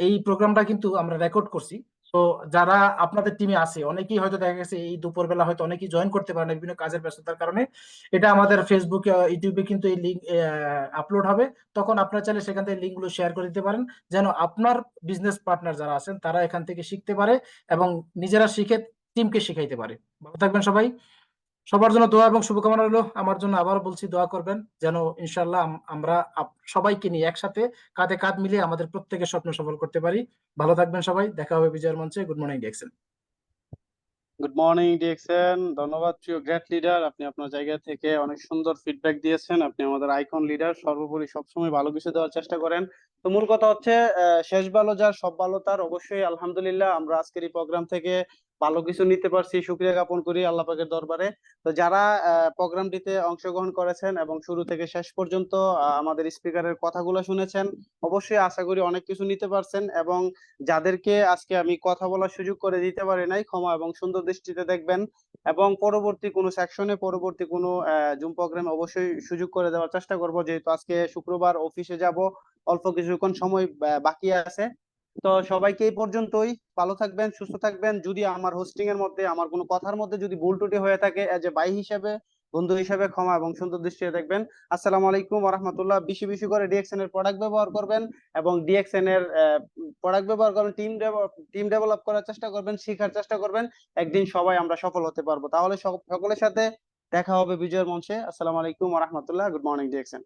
এই প্রোগ্রামটা কিন্তু আমরা রেকর্ড করছি। তো যারা আপনাদের টিমে আছে, অনেকেই হয়তো দেখা গেছে এই দুপুরবেলা হয়তো অনেকেই জয়েন করতে পারে না বিভিন্ন কাজের ব্যস্ততার কারণে। এটা আমাদের ফেসবুক, ইউটিউবে কিন্তু এই লিঙ্ক আপলোড হবে। তখন আপনারা চাইলে সেখান থেকে লিঙ্কগুলো শেয়ার করে দিতে পারেন, যেন আপনার বিজনেস পার্টনার যারা আছেন তারা এখান থেকে শিখতে পারে এবং নিজেরা শিখে টিমকে শিখাইতে পারে। ভালো থাকবেন সবাই। সবার জন্য দোয়া এবং শুভকামনা রইলো। আমার জন্য আবারও বলছি দোয়া করবেন, যেন ইনশাআল্লাহ আমরা সবাইকে নিয়ে একসাথে কাঁধে কাঁধ মিলিয়ে আমাদের প্রত্যেকের স্বপ্ন সফল করতে পারি। ভালো থাকবেন সবাই, দেখা হবে বিজয়ের মঞ্চে। Good morning DXN. Good morning DXN. ধন্যবাদ প্রিয় গ্রেট লিডার, আপনি আপনার জায়গা থেকে অনেক সুন্দর ফিডব্যাক দিয়েছেন। আপনি আমাদের আইকন লিডার, সর্বোপরি সবসময় ভালো কিছু দেওয়ার চেষ্টা করেন। তো মূল কথা হচ্ছে শেষ ভালো যার সব ভালো তার। অবশ্যই আলহামদুলিল্লাহ আমরা আজকের এই প্রোগ্রাম থেকে ভালো কিছু নিতে পারছি, শুকরিয়া জ্ঞাপন করি আল্লাহ পাকের দরবারে। তো যারা প্রোগ্রামটিতে অংশগ্রহণ করেছেন এবং শুরু থেকে শেষ পর্যন্ত আমাদের স্পিকারের কথাগুলো শুনেছেন, অবশ্যই আশা করি অনেক কিছু নিতে পারছেন। এবং যাদেরকে আজকে আমি কথা বলার সুযোগ করে দিতে পারি নাই, ক্ষমা এবং সুন্দর দৃষ্টিতে দেখবেন। এবং পরবর্তী কোনো সেকশনে, পরবর্তী কোনো জুম প্রোগ্রামে অবশ্যই সুযোগ করে দেওয়ার চেষ্টা করব, যেহেতু আজকে শুক্রবার অফিসে যাব, অল্প কিছুক্ষণ সময় বাকি আছে। তো সবাইকে এই পর্যন্তই। ভালো থাকবেন, সুস্থ থাকবেন। যদি আমার হোস্টিং এর মধ্যে, আমার কোনো কথার মধ্যে যদি ভুল ত্রুটি হয়ে থাকে, এজ এ ভাই হিসেবে, বন্ধু হিসেবে ক্ষমা এবং সুন্দর দৃষ্টিতে দেখবেন। আসসালামু আলাইকুম ওয়া রাহমাতুল্লাহ। বেশি বেশি করে ডিএক্সএন এর প্রোডাক্ট ব্যবহার করবেন এবং ডিএক্সএন এর প্রোডাক্ট ব্যবহার করবেন, টিম ডেভেলপ করার চেষ্টা করবেন, শেখার চেষ্টা করবেন। একদিন সবাই আমরা সফল হতে পারবো। তাহলে সকলের সাথে দেখা হবে বিজয়ের মঞ্চে। আসসালামু আলাইকুম ওয়া রাহমাতুল্লাহ। Good morning DXN.